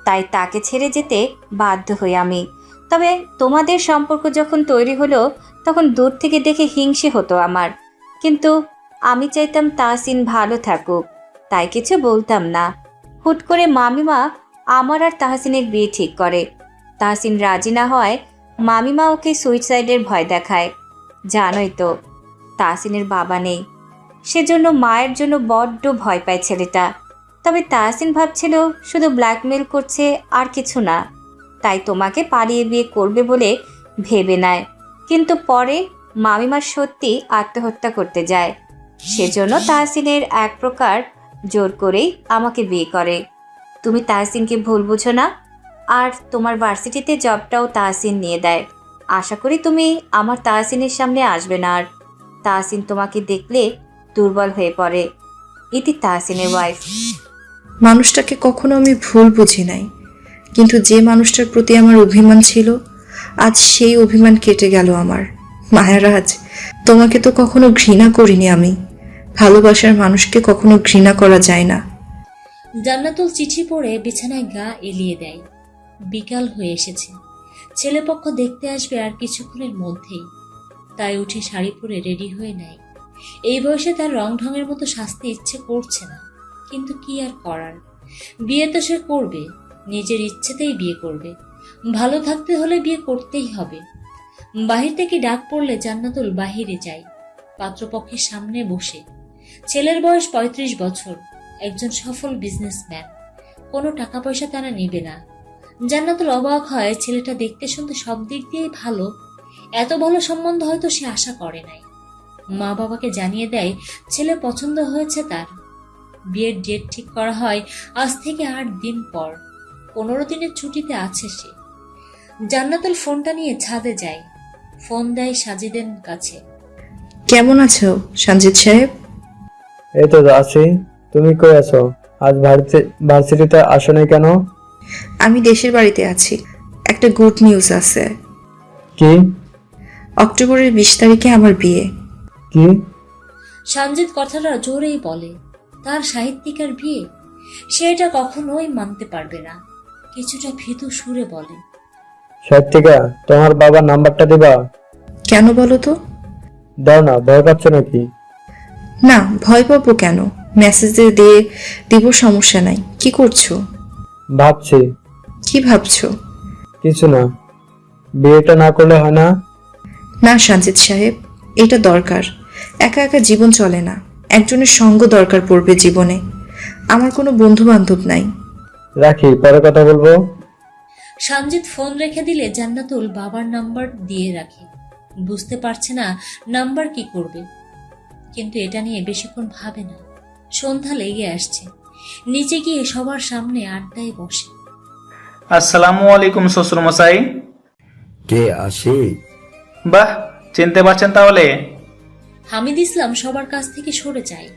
তাই তাকে ছেড়ে যেতে বাধ্য হই আমি। তবে তোমাদের সম্পর্ক যখন তৈরি হলো তখন দূর থেকে দেখে হিংসে হতো আমার, কিন্তু আমি চাইতাম তাহসিন ভালো থাকুক, তাই কিছু বলতাম না। হুট করে মামিমা আমার আর তাহসিনের বিয়ে ঠিক করে। তাহসিন রাজি না হয় মামিমা ওকে সুইসাইডের ভয় দেখায়। জানোই তো তাহসিনের বাবা নেই, সেজন্য মায়ের জন্য বড্ড ভয় পায় ছেলেটা। তবে তাহসিন ভাবছিল শুধু ব্ল্যাকমেল করছে আর কিছু না, তাই তোমাকে পালিয়ে বিয়ে করবে বলে ভেবে নেয়। কিন্তু পরে মামিমা সত্যি আত্মহত্যা করতে যায়, সেজন্য তাহসিনের এক প্রকার জোর করেই আমাকে বিয়ে করে। তুমি তাহসিনকে ভুল বুঝো না, আর তোমার ভার্সিটিতে জবটাও তাহসিন নিয়ে দেয়। আশা করি তুমি আমার তাহসিনের সামনে আসবে না আর। তাহসিন তোমাকে দেখলে দুর্বল হয়ে পড়ে। ইতি তাহসিনের ওয়াইফ। মানুষটাকে কখনো আমি ভুল বুঝি নাই, কিন্তু যে মানুষটার প্রতি আমার অভিমান ছিল আজ সেই অভিমান কেটে গেল আমার। মায়ারাজ, তোমাকে তো কখনো ঘৃণা করিনি আমি। ভালোবাসার মানুষকে কখনো ঘৃণা করা যায় না। জান্নাতুল চিঠি পড়ে বিছানায় গা এলিয়ে দেয়। বিকাল হয়ে এসেছে, ছেলেপক্ষ দেখতে আসবে আর কিছুক্ষণের মধ্যেই। তাই উঠে শাড়ি পরে রেডি হয়ে নেয়। এই বয়সে তার রং ঢঙের মতো সাজতে ইচ্ছে করছে না, কিন্তু কি আর করার। বিয়ে তো সে করবে, নিজের ইচ্ছেতেই বিয়ে করবে। ভালো থাকতে হলে বিয়ে করতেই হবে। বাহির থেকে ডাক পড়লে জান্নাতুল বাহিরে যায়। পাত্রপক্ষের সামনে বসে। ছেলের বয়স 35 বছর, একজন সফল বিজনেসম্যান। কোনো টাকা পয়সা তারা নেবে না। জান্নাতুল অবাক হয়, ছেলেটা দেখতে শুনতে সব দিক দিয়েই ভালো। এত ভালো সম্বন্ধ হয়তো সে আশা করে নাই। মা বাবাকে জানিয়ে দেয় ছেলে পছন্দ হয়েছে তার। বিয়ের ডেট ঠিক করা হয় আজ থেকে 8 দিন পর। 15 দিনের ছুটিতে আছে সে। জান্নাতুল ফোনটা নিয়ে ছাদে যায়। ফোন দেয় সাজিদের কাছে। কেমন আছো সঞ্জিত সাহেব? এই তো আছি। তুমি কই আছো? আজ ভার্সিটিতে আসো নাই কেন? আমি দেশের বাড়িতে আছি। একটা গুড নিউজ আছে। কি? অক্টোবরের 20 তারিখে আমার বিয়ে। কি? সঞ্জিত কথাটা জোরেই বলে। তার সাহিত্যিকার বিয়ে, সে এটা কখনোই মানতে পারবে না। কিছুটা ভীতু সুরে বলে। সাহিত্যিকা, তোমার বাবার নাম্বারটা দিবা? কেন বলো তো? দাও না, ভয় পাচ্ছ নাকি? না, ভয় পাবো কেন? মেসেজ দিয়ে দিব, সমস্যা নাই। কি করছো? ভাবছি। কি ভাবছো? কিছু না। বিয়েটা না করলে হয় না? না সঞ্জিত সাহেব, এটা দরকার। একা একা জীবন চলে না, একজনের সঙ্গ দরকার পড়বে জীবনে। আমার কোনো বন্ধু বান্ধব নাই। রাখি, পরে কথা বলবো। সঞ্জিত ফোন রেখে দিলে জান্নাতুল বাবার নাম্বার দিয়ে রাখে। বুঝতে পারছে না নাম্বার কি করবে, কিন্তু এটা নিয়ে বেশিক্ষণ ভাবে না। সন্ধ্যা লেগে আসছে। নিচে গিয়ে সবার সামনে আড্ডায় বসে। আসসালামু আলাইকুম শ্বশুর মশাই। কে আসে? বাহ, চিনতে পারছেন তাহলে? হামিদ ইসলাম সবার কাছ থেকে সরে যায়।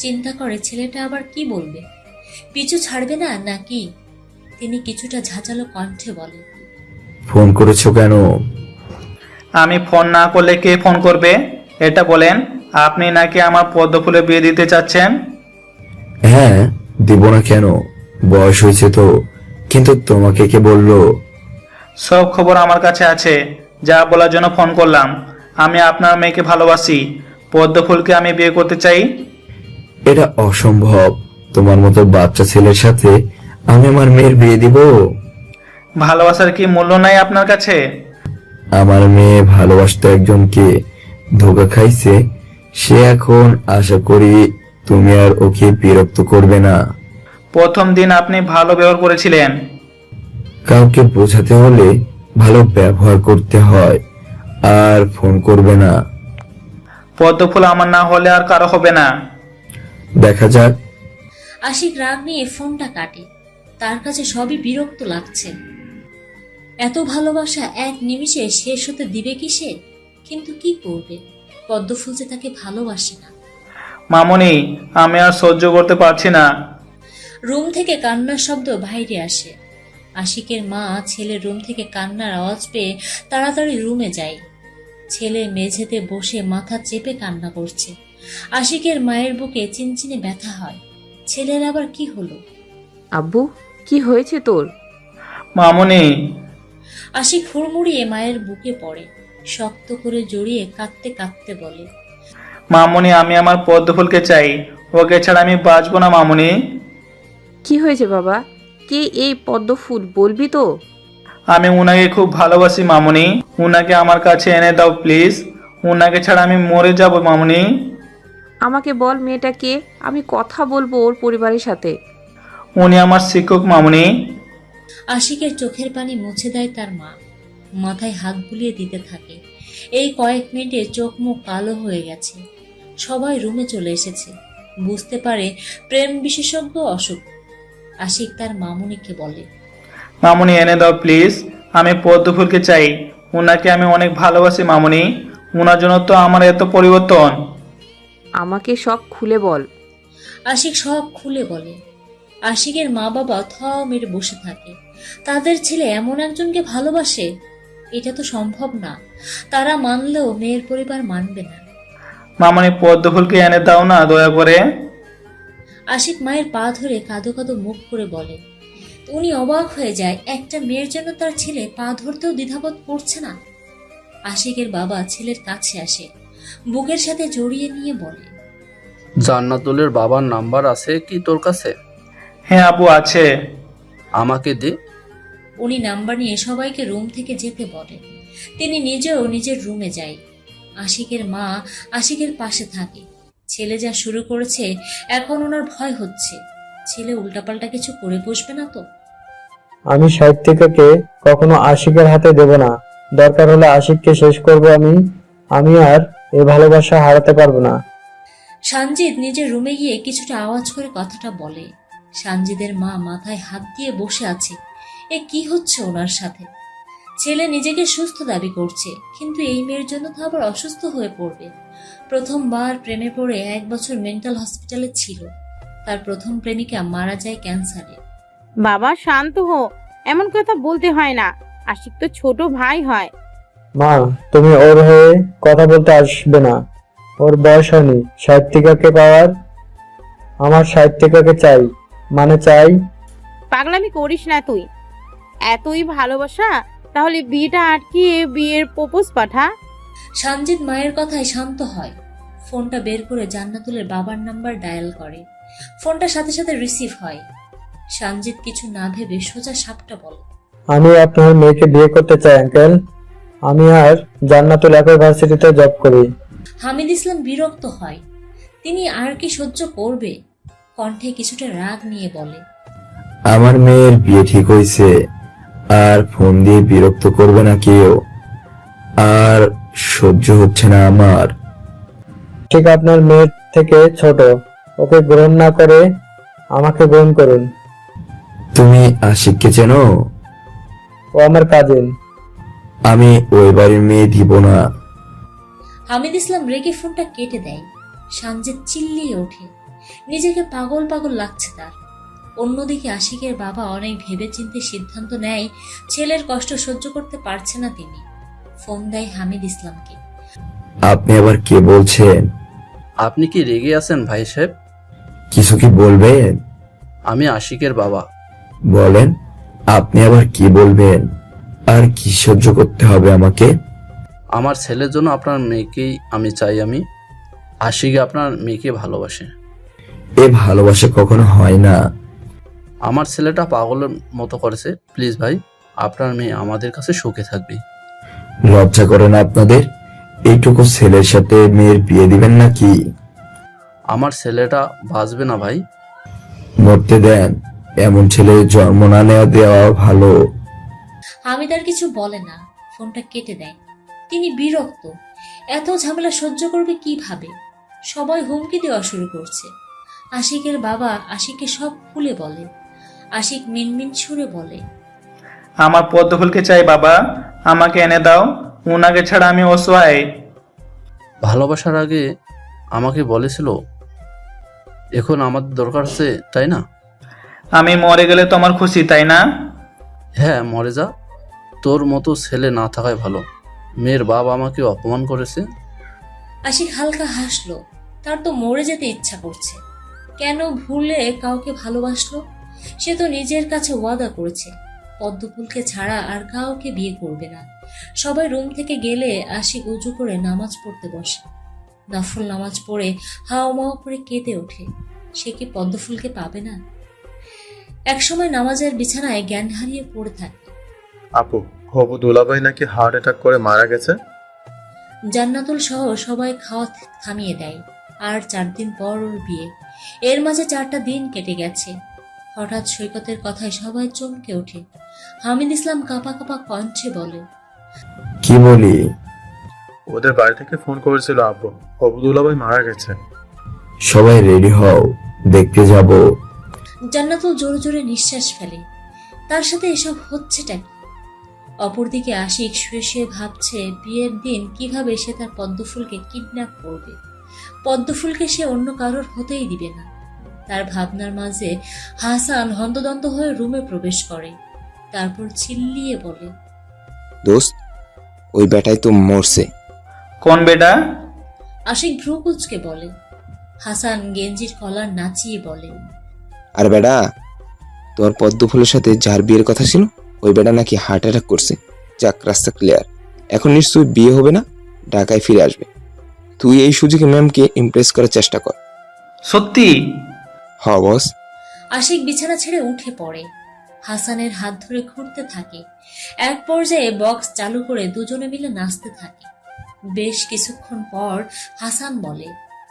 চিন্তা করে ছেলেটা আবার কি বলবে, পিছু ছাড়বে না নাকি। তিনি কিছুটা ঝাঁঝালো কণ্ঠে বলে, ফোন করেছো কেন? আমি ফোন না করলে কে ফোন করবে? এটা বলেন, আপনি নাকি আমার পদ্ম ফুলে বিয়ে দিতে চাচ্ছেন? হ্যাঁ, দিব না কেন? বয়স হয়েছে তো। কিন্তু তোমাকে কে বললো? সব খবর আমার কাছে আছে, যা বলার জন্য ফোন করলাম। আমি আপনার মেয়েকে ভালোবাসি। পদ্ম ফুলকে আমি বিয়ে করতে চাই। এটা অসম্ভব। তোমার মতো বাচ্চা ছেলের সাথে আমি আমার মেয়ের বিয়ে দিব? ভালোবাসার কি মূল্য নাই আপনার কাছে? আমার মেয়ে ভালোবাসতে একজনকে ধোকা খাইছে। সে এখন আশা করি তুমি আর ওকে বিরক্ত করবে না। প্রথম দিন আপনি ভালো ব্যবহার করেছিলেন। কাউকে বোঝাতে হলে ভালো ব্যবহার করতে হয়। আর ফোন করবে না। পদ্ম ফুল আমার না হলে আর কারো হবে না। দেখা যাক। আশিক রাগ নিয়ে ফোনটা কাটে। তার কাছে সবই বিরক্ত লাগছে। এত ভালোবাসা এক নিমিষে শেষ হতে দিবে কি সে? কিন্তু কি করবে, পদ্মফুল যে তাকে ভালোবাসে না। মামুনি, আমি আর সহ্য করতে পারছি না। রুম থেকে কান্নার শব্দ বাইরে আসে। আশিকের মা ছেলের রুম থেকে কান্নার আওয়াজ পেয়ে তাড়াতাড়ি রুমে যায়। ছেলে মেঝেতে বসে মাথা চেপে কান্না করছে। আশিকের মায়ের বুকে চিনচিনে ব্যথা হয়। ছেলের আবার কি হলো? আব্বু, কি হয়েছে তোর? মামুনি, আশিক হুড়মুড়িয়ে মায়ের বুকে পড়ে। শক্ত করে জড়িয়ে কাঁদতে কাঁদতে বলে, মামুনি, আমি আমার পদ্ম ফুলকে চাই। ওকে ছাড়া আমি বাঁচবো না মামুনি। কি হয়েছে বাবা? কে এই পদ্ম ফুল, বলবি তো? আমি উনাকে খুব ভালোবাসি মামুনি। উনাকে আমার কাছে এনে দাও প্লিজ। উনাকে ছাড়া আমি মরে যাব মামুনি। আমাকে বল মেয়েটা কে, আমি কথা বলবো ওর পরিবারের সাথে। উনি আমার শিক্ষক মামুনি। আশিকের চোখের পানি মুছে দেয় তার মা। মাথায় হাত বুলিয়ে দিতে থাকে। এই কয়েক মিনিটে চোখ মুখ কালো হয়ে গেছে। সবাই রুমে চলে এসেছে। বুঝতে পারে প্রেম বিশেষজ্ঞ অসুখ। আশিক তার মামুনিকে বলে, মামুনি, এনে দাও প্লিজ। আমি পদ্ম ফুলকে চাই। উনাকে আমি অনেক ভালোবাসি মামুনি। উনার জন্য তো আমার এত পরিবর্তন। আমাকে সব খুলে বল। আশিক সব খুলে বলে। আশিকের মা বাবা থ মেরে বসে থাকে। তাদের ছেলে এমন একজনকে ভালোবাসে, এটা তো সম্ভব না। তারা মানলেও মেয়ের পরিবার মানবে না। মামুনি, পদ্ম ফুলকে এনে দাও না দয়া করে। আশিক মায়ের পা ধরে কাঁদো কাঁদো মুখ করে বলে। উনি অবাক হয়ে যায়, একটা মেয়ের জন্য তার ছেলে পা ধরতেও দ্বিধাবোধ করছে না। আশিকের বাবা ছেলের কাছে আসে, বুকের সাথে জড়িয়ে নিয়ে বলে, জান্নাতুলের বাবার নাম্বার আছে কি তোর কাছে? হ্যাঁ আপু, আছে। আমাকে দে। উনি নাম্বার নিয়ে সবাইকে রুম থেকে যেতে বলে। তিনি নিজেও নিজের রুমে যায়। আশিকের মা আশিকের পাশে থাকে। ছেলে যা শুরু করেছে, এখন ওনার ভয় হচ্ছে ছেলে উল্টাপাল্টা কিছু করে বসবে না তো। আমি সাহিত্যিকাকে কখনো আশিকের হাতে দেব না। দরকার হলে আশিককে শেষ করব আমি। আমি আর এই ভালোবাসা হারাতে পারবো না। সানজিদ নিজের রুমে গিয়ে কিছুটা আওয়াজ করে কথাটা বলে। সানজিদের মা মাথায় হাত দিয়ে বসে আছে। এ কি হচ্ছে ওনার সাথে? ছেলে নিজেকে সুস্থ দাবি করছে, কিন্তু এই মেয়ের জন্য তো আবার অসুস্থ হয়ে পড়বে। প্রথমবার প্রেমে পড়ে 1 বছর মেন্টাল হসপিটালে ছিল। তার প্রথম প্রেমিকা মারা যায় ক্যান্সারে। বাবা শান্ত হো, এমন কথা বলতে হয় না। আশিক তো ছোট ভাই হয়। মা, তুমি ওর হয়ে কথা বলতে আসবে না। ওর বয়স হয়নি সাহিত্যিকাকে পাওয়ার। আমার সাহিত্যিকাকে চাই, মানে চাই। পাগলামি করিস না তুই। এতই ভালোবাসা, তাহলে বিয়েটা আটকিয়ে বিয়ের প্রপোজ পাঠা। সঞ্জিত মায়ের কথায় শান্ত হয়। ফোনটা বের করে জান্নাতুলের বাবার নাম্বার ডায়াল করে। ফোনটা সাথে সাথে রিসিভ হয়। সঞ্জিত কিছু না ভেবে সোজা সাপটা বলে, আমি আপনার মেয়েকে বিয়ে করতে চাই আঙ্কেল। আমি আর জান্নাতুল একই ভার্সিটিতে জব করি। হামিদ ইসলাম বিরক্ত হয়। তিনি আর কি সহ্য করবে? কণ্ঠে কিছুটা রাগ নিয়ে বলে, আমার মেয়ের বিয়ে ঠিক হয়েছে, আর ফোন দিয়ে বিরক্ত করবে না কেউ। আর সহ্য হচ্ছে না আমার। ঠিক আপনার মেয়ের থেকে ছোট, ওকে গ্রহণ না করে আমাকে গ্রহণ করুন। তুমি আশিককে চেনো? ও আমার কাজিন। আমি ওই বাড়ির মেয়ে দিব না। হামিদ ইসলাম রেগে ফোনটা কেটে দেয়। সঞ্জিত চিল্লিয়ে ওঠে। নিজেকে পাগল পাগল লাগছে তার। অন্যদিকে আশিকের বাবা অনেক ভেবেচিন্তে সিদ্ধান্ত নেয় ছেলের কষ্ট সহ্য করতে পারছে না তিনি। ফোন দেয় হামিদ ইসলামকে। আপনি আবার কে বলছেন? আপনি কি রেগে আছেন ভাই সাহেব? কিছু কি বলবেন? আমি আশিকের বাবা। বলেন, আপনি আবার কি বলবেন? আর কি সহ্য করতে হবে আমাকে? আমার ছেলের জন্য আপনার মেয়েকেই আমি চাই। আমি আশিক আপনার মেয়েকে ভালোবাসে। এ ভালোবাসা কখনো হয় না। আমার ছেলেটা পাগলের মতো করেছে। প্লিজ ভাই, আপনার মেয়ে আমাদের কাছে সুখে থাকবে। লজ্জা করে না আপনাদের? এইটুকু ছেলের সাথে মেয়ের বিয়ে দিবেন নাকি? আমার ছেলেটা বাঁচবে না ভাই। মরতে দেন। এমন ছেলে জন্ম না নেওয়া দেওয়া ভালো। হামিদ আর কিছু বলে না, ফোনটা কেটে দেয়। তিনি বিরক্ত। এত ঝামেলা সহ্য করবে কিভাবে? সবাই হুমকি দেওয়া শুরু করছে। আশিকের বাবা আশিককে সব খুলে বলে। আশিক মিনমিন সুরে বলে, আমার পদ্মফুলকে চাই বাবা, আমাকে এনে দাও। উনাকে ছাড়া আমি অসহায়। ভালোবাসার আগে আমাকে বলেছিল, এখন আমাদের দরকার আছে, তাই না? আমি মরে গেলে তোমার খুশি, তাই না? হ্যাঁ, মরে যা। তোর মতো ছেলে না থাকাই ভালো। মেয়ের বাবা আমাকে অপমান করেছে। আশিক হালকা হাসলো। তার তো মরে যেতে ইচ্ছা করছে। কেন ভুলে কাউকে ভালোবাসলো? সে তো নিজের কাছে ওয়াদা করেছে পদ্মফুলকে ছাড়া আর কাউকে বিয়ে করবে না। সবাই রুম থেকে গেলে আশিক উজু করে নামাজ পড়তে বসে। নফল নামাজ পড়ে হাওয়া মাওয়া করে কেঁদে ওঠে। সে কি পদ্মফুলকে পাবে না? একসময় নামাজের বিছানায় জ্ঞান হারিয়ে পড়ে থাকে। আপু, হবু দুলাভাই নাকি হার্ট অ্যাটাক করে মারা গেছে। জান্নাতুল সহ সবাই খাওয়া থামিয়ে দেয়। আর 4 দিন পর ওর বিয়ে। এর মাঝে 4টা দিন কেটে গেছে। হঠাৎ সৈকতের কথায় সবাই চমকে ওঠে। হামিদ ইসলাম কাঁপা কাঁপা কণ্ঠে বলে, কি বলি? ওদের বাড়ি থেকে ফোন করেছিল আব্বু, হবু দুলাভাই মারা গেছে। সবাই রেডি হও, দেখতে যাব। জান্নাতুল জোরে জোরে নিঃশ্বাস ফেলে। তার সাথে এসব হচ্ছেটা কি? অপরদিকে আশিক শুয়ে শুয়ে ভাবছে বিয়ের দিন কিভাবে সে তার পদ্মফুলকে কিডন্যাপ করবে। পদ্মফুলকে সে অন্য কারোর হতেই দিবে না। তার ভাবনার মাঝে হাসান হন্তদন্ত হয়ে রুমে প্রবেশ করে। তারপর চিল্লিয়ে বলে, দোস্ত, ওই বেটাই তো মরছে। কোন বেটা? আশিক ভ্রু কুঁচকে বলে। হাসান গেঞ্জির কলার নাচিয়ে বলে, আর বেটা, তোর পদ্মফুলের সাথে যার বিয়ের কথা ছিল, ওই বেটা নাকি হার্ট অ্যাটাক করছে। যাক, রাস্তা ক্লিয়ার। এখন নিশ্চয়ই বিয়ে হবে না, ঢাকায় ফিরে আসবে। তুই এই সুযোগে ম্যামকে ইমপ্রেস করার চেষ্টা কর। সত্যি? হ বস। আশিক বিছানা ছেড়ে উঠে পড়ে। হাসানের হাত ধরে ঘুরতে থাকে। এক পর্যায়ে বক্স চালু করে দুজনে মিলে নাচতে থাকে। বেশ কিছুক্ষণ পর হাসান বলে,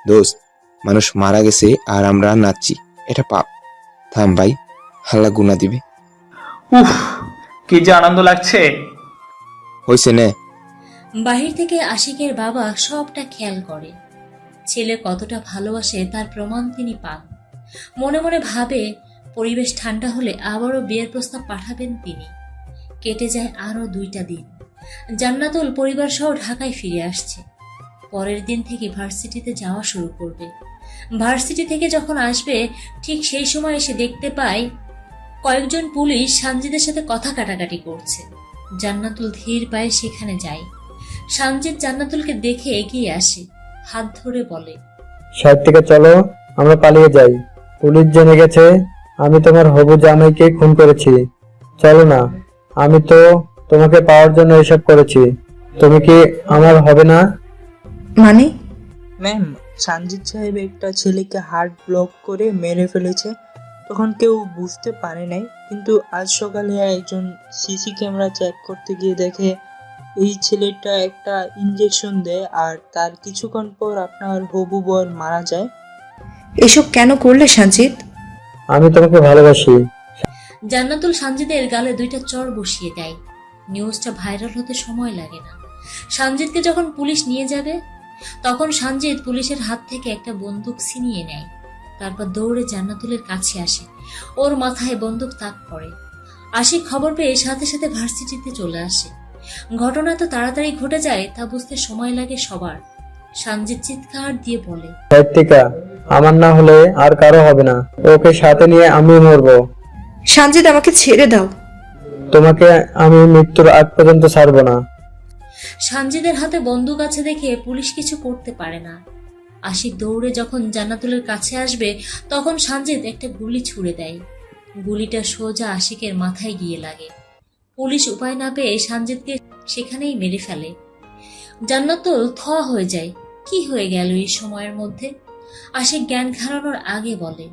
দোস্ত, মানুষ মারা গেছে আর আমরা নাচছি, এটা পাপ। থাম ভাই, হাল্লা গুনা দিবে। উফ, কি যে আনন্দ লাগছে। হয়েছে নে। বাহির থেকে আশিকের বাবা সবটা খেয়াল করে। ছেলে কতটা ভালোবাসে তার প্রমাণ তিনি পান। মনে মনে ভাবে পরিবেশ ঠান্ডা হলে আবারও বিয়ের প্রস্তাব পাঠাবেন তিনি। কেটে যায় আরো 2টা দিন। জান্নাতুল পরিবার সহ ঢাকায় ফিরে আসছে। পরের দিন থেকে ভার্সিটিতে যাওয়া শুরু করবে। ভার্সিটি থেকে যখন আসবে ঠিক সেই সময় এসে দেখতে পায় কয়েকজন পুলিশ সানজিদের সাথে কথা কাটাকাটি করছে। জান্নাতুল ধীর পায়ে সেখানে যায়। সানজিদ জান্নাতুলকে দেখে এগিয়ে আসে, হাত ধরে বলে, সাইড থেকে চলো, আমরা পালিয়ে যাই। পুলিশ জেনে গেছে আমি তোমার হবু জামাইকে খুন করেছি। চলো না, আমি তো তোমাকে পাওয়ার জন্য এসব করেছি। তুমি কি আমার হবে না? মানে? ম্যাম, সানজিদ সাহেব একটা ছেলেকে হার্ট ব্লক করে মেরে ফেলেছে। তখন কেউ বুঝতে পারে নাই, কিন্তু আজ সকালে একজন সিসি ক্যামেরা চেক করতে গিয়ে দেখে এই ছেলেটা একটা ইঞ্জেকশন দেয় আর তার কিছুক্ষণ পর আপনার হবু বর মারা যায়। এসব কেন করলে সানজিদ? আমি তোমাকে ভালোবাসি। জান্নাতুল সানজিদের গালে 2টা চড় বসিয়ে দেয়। নিউজটা ভাইরাল হতে সময় লাগে না। সানজিদকে যখন পুলিশ নিয়ে যাবে তখন সানজিদ পুলিশের হাত থেকে একটা বন্দুক ছিনিয়ে নেয়। তারপর দৌড়ে জান্নাতুলের কাছে আসে, ওর মাথায় বন্দুক তাক করে। আশিক খবর পেয়ে সাথে সাথে ভার্সিটিতে চলে আসে। ঘটনা তো তাড়াতাড়ি ঘটে যায়, তা বুঝতে সময় লাগে সবার। সানজিদ চিৎকার দিয়ে বলে, সাইড থেকে, আমার না হলে আর কারো হবে না। ওকে সাথে নিয়ে আমি মরবো। সানজিদ, আমাকে ছেড়ে দাও। তোমাকে আমি মৃত্যুর আগ পর্যন্ত ছাড়বো না। সানজিদের হাতে বন্দুক আছে দেখে পুলিশ কিছু করতে পারে না। আশিক দৌড়ে যখন জান্নাতুলের কাছে আসবে তখন সানজিদ একটা গুলি ছুড়ে দেয়। গুলিটা সোজা আশিকের মাথায় গিয়ে লাগে। পুলিশ উপায় না পেয়ে সানজিদকে সেখানেই মেরে ফেলে। জান্নাতুল থ হয়ে যায়, কি হয়ে গেল এই সময়ের মধ্যে। আশিক জ্ঞান হারানোর আগে বলে,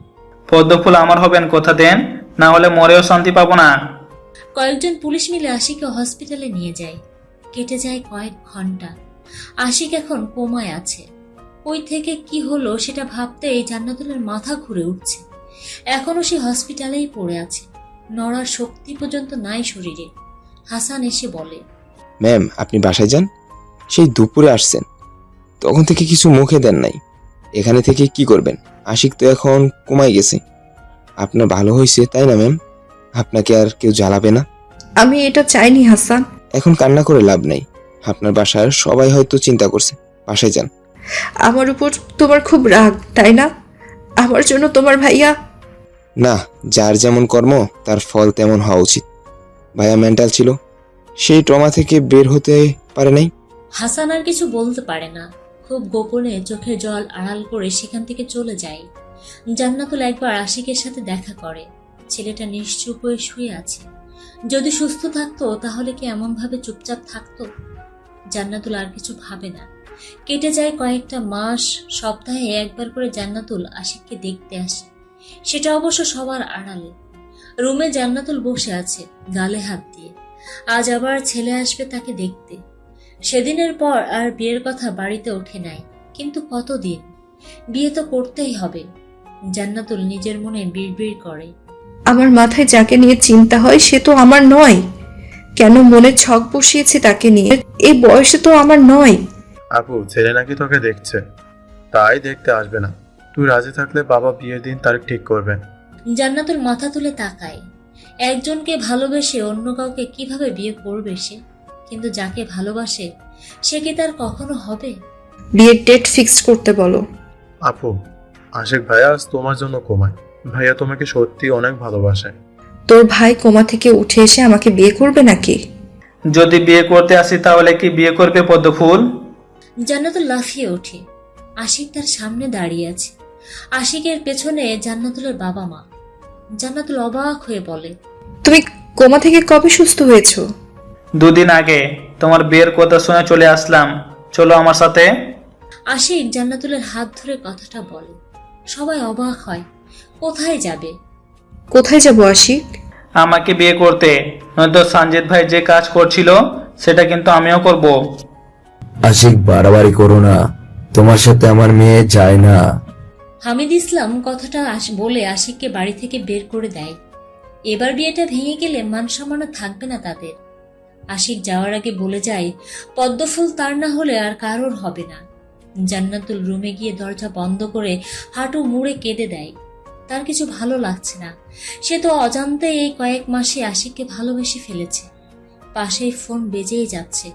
পদ্মফুল আমার হবেন, কথা দেন, না হলে মরেও শান্তি পাবো না। কয়েকজন পুলিশ মিলে আশিককে হসপিটালে নিয়ে যায়। কেটে যায় কয়েক ঘন্টা। আশিক এখন কোমায় আছে। ওই থেকে কি হলো সেটা ভাবতেই জান্নাতুলের মাথা ঘুরে উঠছে। এখনো সে হসপিটালেই পড়ে আছে, নড়ার শক্তি পর্যন্ত নাই শরীরে। হাসান এসে বলে, ম্যাম, আপনি বাসায় যান। সেই দুপুরে আসছেন, তখন থেকে কিছু মুখে দেন নাই। এখানে থেকে কি করবেন? আশিক তো এখন কমাই গেছে। আপনার ভালো হয়েছে, তাই না ম্যাম? আপনাকে আর কেউ জ্বালাবে না। আমি এটা চাইনি হাসান। এখন কান্না করে লাভ নাই। আপনার বাসার সবাই হয়তো চিন্তা করছে। বাসায় যান। আমার উপর তোমার খুব রাগ, তাই না? আমার জন্য তোমার ভাইয়া। না, যার যেমন কর্ম তার ফল তেমন হওয়া উচিত। ভাইয়া মেন্টাল ছিল, সেই ট্রমা থেকে বের হতে পারে নাই। হাসান আর কিছু বলতে পারে না। খুব গোপনে চোখের জল আড়াল করে সেখান থেকে চলে যায়। জান্নাতুল একবার আশিকের সাথে দেখা করে। ছেলেটা নিশ্চুপ হয়ে শুয়ে আছে। যদি সুস্থ থাকতো তাহলে কি এমন ভাবে চুপচাপ থাকতো? জান্নাতুল আর কিছু ভাবে না। কেটে যায় কয়েকটা মাস। সপ্তাহে একবার করে জান্নাতুল আশিককে দেখতে আসে, সেটা অবশ্য সবার আড়ালে। রুমে জান্নাতুল বসে আছে, গালে হাত দিয়ে। আজ আবার ছেলে আসবে তাকে দেখতে। সেদিনের পর আর বিয়ের কথা বাড়িতে ওঠে নাই। কিন্তু কতদিন? বিয়ে তো করতেই হবে। জান্নাতুল নিজের মনে বিড়বিড় করে, আমার মাথায় যাকে নিয়ে চিন্তা হয় সে তো আমার নয়। কেন মনে ছক বসিয়েছি তাকে নিয়ে? এই বয়সে তো আমার নয়। আপু, ছেলে নাকি তোকে দেখছে, তাই দেখতে আসবে না। তুই রাজি থাকলে বাবা বিয়ের দিন তারিখ ঠিক করবেন। জান্নাতুল মাথা তুলে তাকায়। একজনকে ভালোবেসে অন্য কাউকে কিভাবে বিয়ে করবে সে? কিন্তু যাকে ভালোবাসে সে কি তার কখনো হবে? বিয়ের ডেট ফিক্সড করতে বলো। আপু, আশিক ভাইয়া আজ তোমার জন্য কমায়। ভাইয়া তোমাকে সত্যি অনেক ভালোবাসে। তোর ভাই কোমা থেকে উঠে এসে আমাকে বিয়ে করবে নাকি? যদি বিয়ে করতে আসি তাহলে কি বিয়ে করবে পদ্মফুল? জান্নাতুল লাফিয়ে ওঠে। আশিক তার সামনে দাঁড়িয়ে আছে। আশিকের পেছনে জান্নাতুলের বাবা মা। জান্নাতুল অবাক হয়ে বলে, তুমি কোমা থেকে কবে সুস্থ হয়েছো? 2 দিন আগে। তোমার বিয়ের কথা শুনে চলে আসলাম, চলো আমার সাথে। আশিক জান্নাতুলের হাত ধরে কথাটা বলে। সবাই অবাক হয়। কোথায় যাবে? কোথায় যাবো আশিক? আমাকে বিয়ে করতে, নয়তো সঞ্জিত ভাই যে কাজ করছিল সেটা কিন্তু আমিও করব। আশিক, বাড়াবাড়ি করো না, তোমার সাথে আমার মেয়ে যায় না। হামিদ ইসলাম কথাটা বলে আশিককে বাড়ি থেকে বের করে দেয়। এবার বিয়েটা ভেঙে গেলে মান সম্মান থাকবে না তাদের। আশিক যাওয়ার আগে বলে যায়, পদ্মফুল তার না হলে আর কারোর হবে না। জান্নাতুল রুমে গিয়ে দরজা বন্ধ করে হাঁটু মুড়ে কেঁদে দেয়। তার কিছু ভালো লাগছে না। সে তো অজান্তে এই কয়েক মাসে আশিককে ভালোবেসে ফেলেছে। পাশেই ফোন বেজেই যাচ্ছে।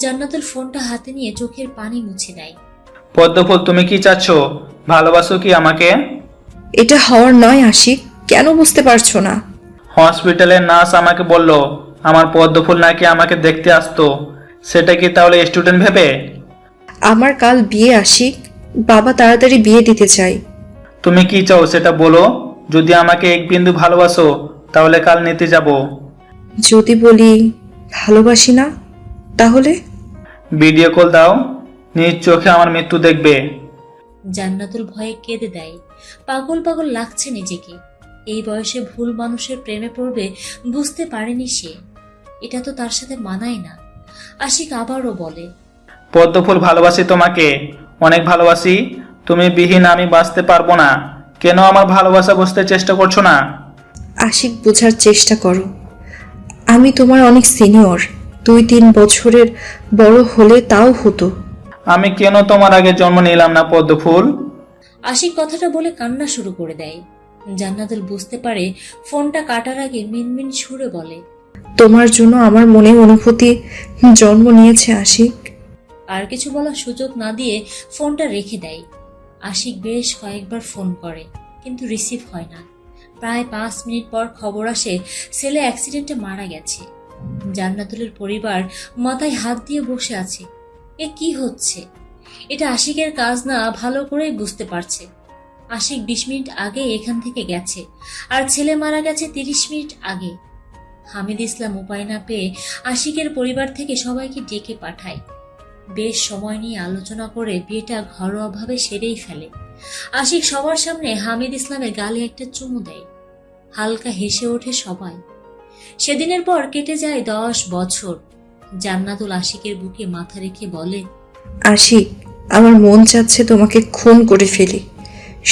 জান্নাতুল ফোনটা হাতে নিয়ে চোখের পানি মুছে দেয়। পদ্মফুল, তুমি কি চাচ্ছ? ভালোবাসো কি আমাকে? এটা হওয়ার নয় আশিক, কেন বুঝতে পারছো না? হসপিটালের নার্স আমাকে বলল আমার পদ্মফুল নাকি আমাকে দেখতে আসতো। সেটা কি তাহলে স্টুডেন্ট ভেবে? আমার কাল বিয়ে আশিক, বাবা তাড়াতাড়ি বিয়ে দিতে চাই। তুমি কি চাও সেটা বলো। যদি আমাকে এক বিন্দু ভালোবাসো তাহলে কাল নিতে যাব। যদি বলি ভালোবাসি না তাহলে? ভিডিও কল দাও, নিজ চোখে আমার মৃত্যু দেখবে। জান্নাতুল ভয়ে কেঁদে দেয়। পাগল পাগল লাগছে নিজেকে। এই বয়সে ভুল মানুষের প্রেমে পড়বে বুঝতে পারেনি সে। এটা তো তার সাথে মানায় না। আশিক আবারও বলে, পদ্মফুল, ভালোবাসি তোমাকে, অনেক ভালোবাসি। তুমি বিহীন আমি বাঁচতে পারবো না। কেন আমার ভালোবাসা বুঝতে চেষ্টা করছো না? আশিক, বোঝার চেষ্টা করো। আমি তোমার অনেক সিনিয়র, 2-3 বছরের বড় হলে তাও হতো। আমি কেন তোমার আগে জন্ম নিলাম না পদ্মফুল? আশিক কথাটা বলে কান্না শুরু করে দেয়। জান্নাতুল বুঝতে পারে ফোনটা কাটার আগে মিনমিন সুরে বলে, তোমার জন্য আমার মনে অনুভূতি জন্ম নিয়েছে আশিক। আর কিছু বলার সুযোগ না দিয়ে ফোনটা রেখে দেয়। আশিক বেশ কয়েকবার ফোন করে, কিন্তু রিসিভ হয় না। প্রায় 5 মিনিট পর খবর আসে ছেলে অ্যাক্সিডেন্টে মারা গেছে। জান্নাতুলের পরিবার মাথায় হাত দিয়ে বসে আছে। এ কি হচ্ছে? এটা আশিকের কাজ না, ভালো করেই বুঝতে পারছে। আশিক 20 মিনিট আগে এখান থেকে গেছে, আর ছেলে মারা গেছে 30 মিনিট আগে। হামিদ ইসলাম উপায় না পেয়ে আশিকের পরিবার থেকে সবাইকে ডেকে পাঠায়। বেশ সময় নিয়ে আলোচনা করে বিয়েটা ঘরোয়াভাবে সেরেই ফেলে। আশিক সবার সামনে হামিদ ইসলামের গালে একটা চুমু দেয়। হালকা হেসে ওঠে সবাই। সেদিনের পর কেটে যায় 10 বছর। জান্নাতুল আশিকের বুকে মাথা রেখে বলে, আশিক, আমার মন চাচ্ছে তোমাকে খুন করে ফেলি।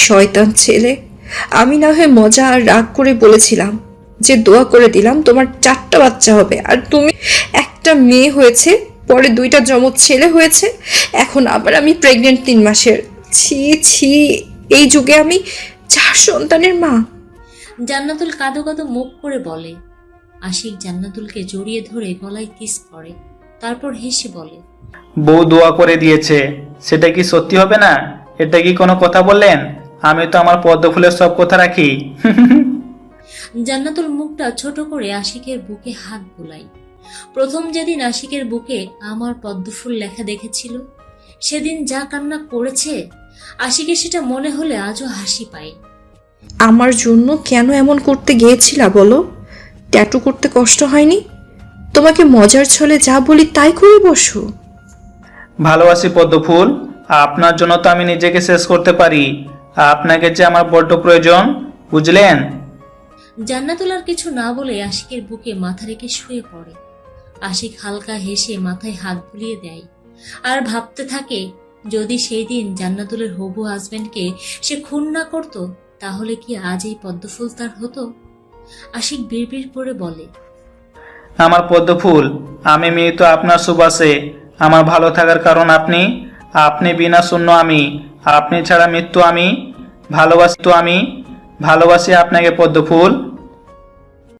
শয়তান ছেলে, আমি না হয় মজা আর রাগ করে বলেছিলাম যে দোয়া করে দিলাম তোমার 4টা বাচ্চা হবে, আর তুমি একটা মেয়ে হয়েছে, পরে 2টা যমজ ছেলে হয়েছে, এখন আবার আমি প্রেগনেন্ট 3 মাসের। ছি ছি, এই যুগে আমি 4 সন্তানের মা। জান্নাতুল কাঁদো কাঁদো মুখ করে বলে। আশিক জান্নাতুলকে জড়িয়ে ধরে গলায় কিস করে, তারপর হেসে বলে, বউ দোয়া করে দিয়েছে, সেটা কি সত্যি হবে না? এটা কি কোনো কথা বললেন? আমি তো আমার পদ্মফুলের সব কথা রাখি। জান্নাতুল মুখটা ছোট করে আশিকের বুকে হাত বোলায়। প্রথম যেদিন আশিকের বুকে আমার পদ্মফুল লেখা দেখেছিল, সেদিন যা কান্না করেছে আশিকের সেটা মনে হলে আজও হাসি পায়। আমার জন্য কেন এমন করতে গিয়েছিলা বলো? ট্যাটু করতে কষ্ট হয়নি? তোমাকে মজার ছলে যা বলি তাই করে বসো। ভালোবাসি পদ্মফুল, আপনার জন্য তো আমি নিজেকে শেষ করতে পারি। আপনাকে যে আমার বড্ড প্রয়োজন, বুঝলেন? জান্নাতুল আর কিছু না বলে আশিকের বুকে মাথা রেখে শুয়ে পড়ে। আশিক হালকা হেসে মাথায় হাত বুলিয়ে দেয় আর ভাবতে থাকে, যদি সেই দিন জান্নাতুলের হবু হাজবেন্ডকে সে খুন না করত, তাহলে কি আজ এই পদ্মফুল তার হতো? আশিক বিড়বিড় করে বলে, আমার পদ্মফুল, আমি মৃত আপনার সুবাসে। আমার ভালো থাকার কারণ আপনি। আপনি বিনা শূন্য আমি। আপনি ছাড়া মৃত্যু আমি। ভালোবাসি আপনাকে পদ্মফুল।